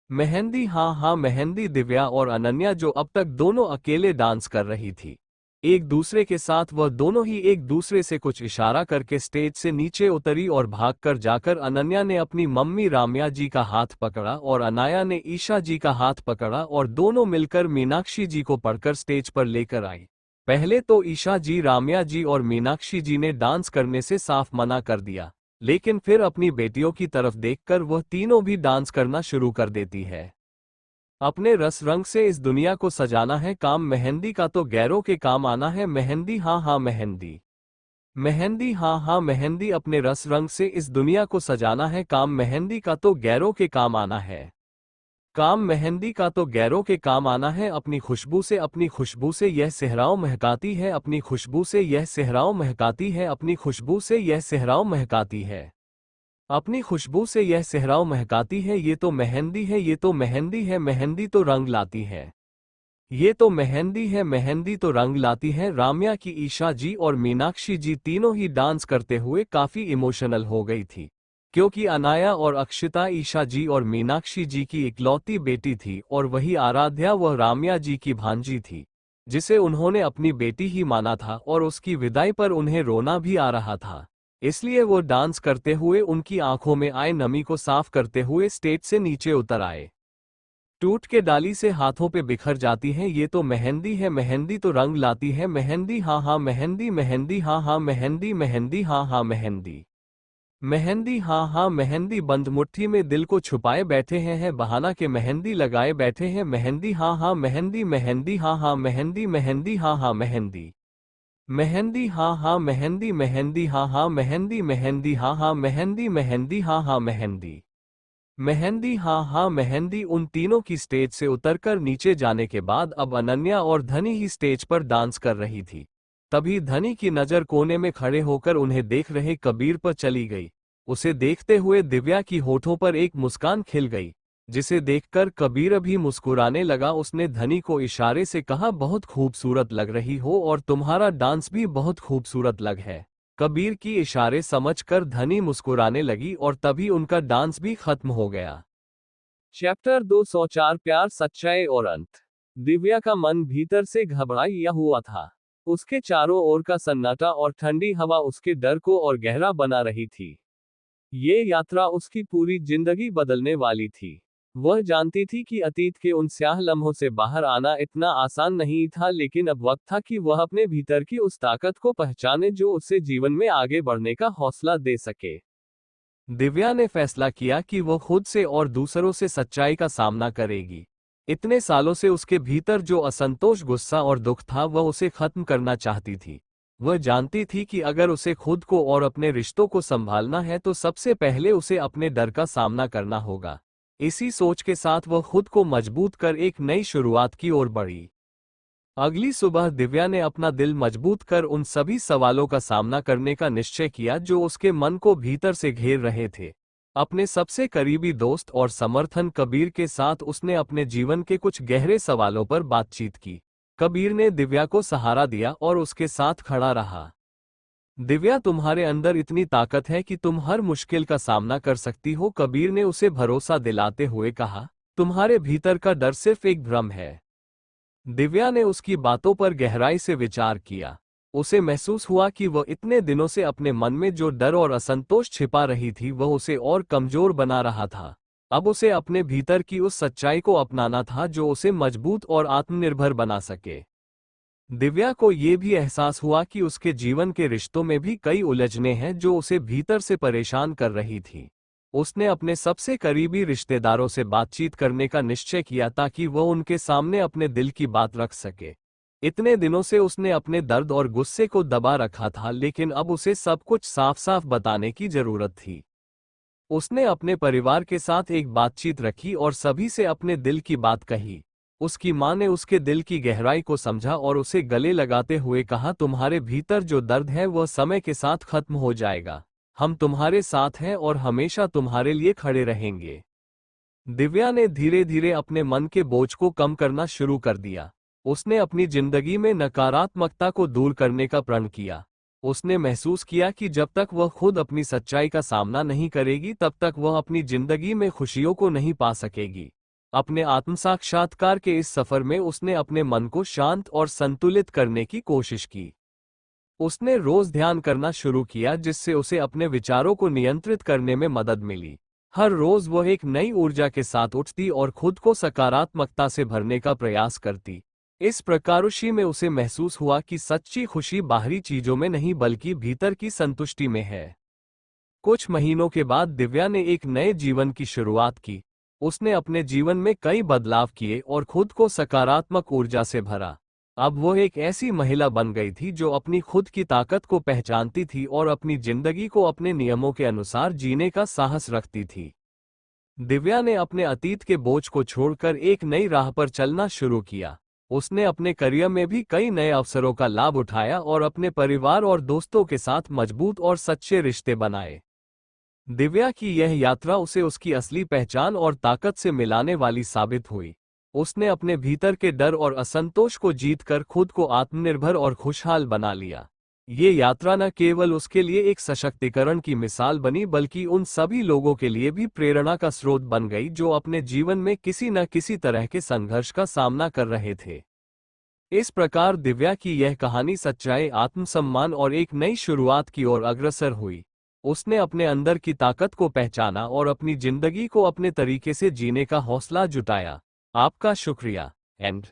मेहंदी हाँ हाँ मेहंदी। दिव्या और अनन्या जो अब तक दोनों अकेले डांस कर रही थी एक दूसरे के साथ, वह दोनों ही एक दूसरे से कुछ इशारा करके स्टेज से नीचे उतरी और भागकर जाकर अनन्या ने अपनी मम्मी राम्या जी का हाथ पकड़ा और अनाया ने ईशा जी का हाथ पकड़ा और दोनों मिलकर मीनाक्षी जी को पकड़कर स्टेज पर लेकर आई। पहले तो ईशा जी, राम्या जी और मीनाक्षी जी ने डांस करने से साफ मना कर दिया, लेकिन फिर अपनी बेटियों की तरफ देखकर वह तीनों भी डांस करना शुरू कर देती है। अपने रस रंग से इस दुनिया को सजाना है काम, मेहंदी का तो गैरों के काम आना है। मेहंदी हाँ हाँ मेहंदी, मेहंदी हाँ हाँ मेहंदी। अपने रस रंग से इस दुनिया को सजाना है काम, मेहंदी का तो गैरों के काम आना है। काम मेहंदी का तो गैरों के काम आना है, अपनी खुशबू से, अपनी खुशबू से यह सहराओं महकाती है, अपनी खुशबू से यह सहराओं महकाती है, अपनी खुशबू से यह सहराओं महकाती है, अपनी खुशबू से यह सहराओं महकाती है। ये तो मेहंदी है, ये तो मेहंदी है, मेहंदी तो रंग लाती है, ये तो मेहंदी है, मेहंदी तो रंग लाती है। राम्या की ईशा जी और मीनाक्षी जी तीनों ही डांस करते हुए काफी इमोशनल हो गई थी, क्योंकि अनाया और अक्षिता ईशा जी और मीनाक्षी जी की इकलौती बेटी थी और वही आराध्या व राम्या जी की भांजी थी, जिसे उन्होंने अपनी बेटी ही माना था, और उसकी विदाई पर उन्हें रोना भी आ रहा था। इसलिए वो डांस करते हुए उनकी आंखों में आए नमी को साफ करते हुए स्टेज से नीचे उतर आए। टूट के डाली से हाथों पे बिखर जाती है, ये तो मेहंदी है, मेहंदी तो रंग लाती है, मेहंदी हाँ हाँ मेहंदी, मेहंदी हाँ हाँ मेहंदी, मेहंदी हाँ हाँ मेहंदी, मेहंदी हाँ हाँ मेहंदी। बंद मुट्ठी में दिल को छुपाए बैठे हैं बहाना के मेहंदी लगाए बैठे हैं, मेहंदी हाँ हाँ मेहंदी, मेहंदी हाँ हाँ मेहंदी, मेहंदी हाँ हाँ मेहंदी, मेहंदी हाँ हाँ मेहंदी, मेहंदी हाँ हाँ मेहंदी, मेहंदी हाँ हाँ मेहंदी, मेहंदी हाँ हाँ मेहंदी, मेहंदी हाँ हाँ मेहंदी। उन तीनों की स्टेज से उतरकर नीचे जाने के बाद अब अनन्या और धनी ही स्टेज पर डांस कर रही थी। तभी धनी की नज़र कोने में खड़े होकर उन्हें देख रहे कबीर पर चली गई। उसे देखते हुए दिव्या की होठों पर एक मुस्कान खिल गई, जिसे देखकर कबीर भी मुस्कुराने लगा। उसने धनी को इशारे से कहा, बहुत खूबसूरत लग रही हो और तुम्हारा डांस भी बहुत खूबसूरत लग है। कबीर की इशारे समझकर धनी मुस्कुराने लगी और तभी उनका डांस भी खत्म हो गया। चैप्टर 204 प्यार, सच्चाई और अंत। दिव्या का मन भीतर से घबराया हुआ था। उसके चारों ओर का सन्नाटा और ठंडी हवा उसके डर को और गहरा बना रही थी। ये यात्रा उसकी पूरी जिंदगी बदलने वाली थी। वह जानती थी कि अतीत के उन स्याह लम्हों से बाहर आना इतना आसान नहीं था, लेकिन अब वक्त था कि वह अपने भीतर की उस ताकत को पहचाने जो उसे जीवन में आगे बढ़ने का हौसला दे सके। दिव्या ने फैसला किया कि वह खुद से और दूसरों से सच्चाई का सामना करेगी। इतने सालों से उसके भीतर जो असंतोष, गुस्सा और दुख था, वह उसे खत्म करना चाहती थी। वह जानती थी कि अगर उसे खुद को और अपने रिश्तों को संभालना है तो सबसे पहले उसे अपने डर का सामना करना होगा। इसी सोच के साथ वह खुद को मजबूत कर एक नई शुरुआत की ओर बढ़ी। अगली सुबह दिव्या ने अपना दिल मजबूत कर उन सभी सवालों का सामना करने का निश्चय किया जो उसके मन को भीतर से घेर रहे थे। अपने सबसे करीबी दोस्त और समर्थन कबीर के साथ उसने अपने जीवन के कुछ गहरे सवालों पर बातचीत की। कबीर ने दिव्या को सहारा दिया और उसके साथ खड़ा रहा। दिव्या, तुम्हारे अंदर इतनी ताकत है कि तुम हर मुश्किल का सामना कर सकती हो, कबीर ने उसे भरोसा दिलाते हुए कहा। तुम्हारे भीतर का डर सिर्फ एक भ्रम है। दिव्या ने उसकी बातों पर गहराई से विचार किया। उसे महसूस हुआ कि वह इतने दिनों से अपने मन में जो डर और असंतोष छिपा रही थी, वह उसे और कमजोर बना रहा था। अब उसे अपने भीतर की उस सच्चाई को अपनाना था जो उसे मजबूत और आत्मनिर्भर बना सके। दिव्या को यह भी एहसास हुआ कि उसके जीवन के रिश्तों में भी कई उलझनें हैं जो उसे भीतर से परेशान कर रही थी। उसने अपने सबसे करीबी रिश्तेदारों से बातचीत करने का निश्चय किया ताकि वह उनके सामने अपने दिल की बात रख सके। इतने दिनों से उसने अपने दर्द और गुस्से को दबा रखा था, लेकिन अब उसे सब कुछ साफ साफ बताने की जरूरत थी। उसने अपने परिवार के साथ एक बातचीत रखी और सभी से अपने दिल की बात कही। उसकी मां ने उसके दिल की गहराई को समझा और उसे गले लगाते हुए कहा, तुम्हारे भीतर जो दर्द है वह समय के साथ खत्म हो जाएगा। हम तुम्हारे साथ हैं और हमेशा तुम्हारे लिए खड़े रहेंगे। दिव्या ने धीरे धीरे अपने मन के बोझ को कम करना शुरू कर दिया। उसने अपनी जिंदगी में नकारात्मकता को दूर करने का प्रण किया। उसने महसूस किया कि जब तक वह खुद अपनी सच्चाई का सामना नहीं करेगी, तब तक वह अपनी जिंदगी में खुशियों को नहीं पा सकेगी। अपने आत्मसाक्षात्कार के इस सफर में उसने अपने मन को शांत और संतुलित करने की कोशिश की। उसने रोज ध्यान करना शुरू किया, जिससे उसे अपने विचारों को नियंत्रित करने में मदद मिली। हर रोज वह एक नई ऊर्जा के साथ उठती और खुद को सकारात्मकता से भरने का प्रयास करती। इस प्रकार उसी में उसे महसूस हुआ कि सच्ची खुशी बाहरी चीजों में नहीं बल्कि भीतर की संतुष्टि में है। कुछ महीनों के बाद दिव्या ने एक नए जीवन की शुरुआत की। उसने अपने जीवन में कई बदलाव किए और खुद को सकारात्मक ऊर्जा से भरा। अब वह एक ऐसी महिला बन गई थी जो अपनी खुद की ताकत को पहचानती थी और अपनी जिंदगी को अपने नियमों के अनुसार जीने का साहस रखती थी। दिव्या ने अपने अतीत के बोझ को छोड़कर एक नई राह पर चलना शुरू किया। उसने अपने करियर में भी कई नए अवसरों का लाभ उठाया और अपने परिवार और दोस्तों के साथ मजबूत और सच्चे रिश्ते बनाए। दिव्या की यह यात्रा उसे उसकी असली पहचान और ताकत से मिलाने वाली साबित हुई। उसने अपने भीतर के डर और असंतोष को जीतकर खुद को आत्मनिर्भर और खुशहाल बना लिया। ये यात्रा न केवल उसके लिए एक सशक्तिकरण की मिसाल बनी बल्कि उन सभी लोगों के लिए भी प्रेरणा का स्रोत बन गई जो अपने जीवन में किसी न किसी तरह के संघर्ष का सामना कर रहे थे। इस प्रकार दिव्या की यह कहानी सच्चाई, आत्मसम्मान और एक नई शुरुआत की ओर अग्रसर हुई। उसने अपने अंदर की ताकत को पहचाना और अपनी जिंदगी को अपने तरीके से जीने का हौसला जुटाया। आपका शुक्रिया। एंड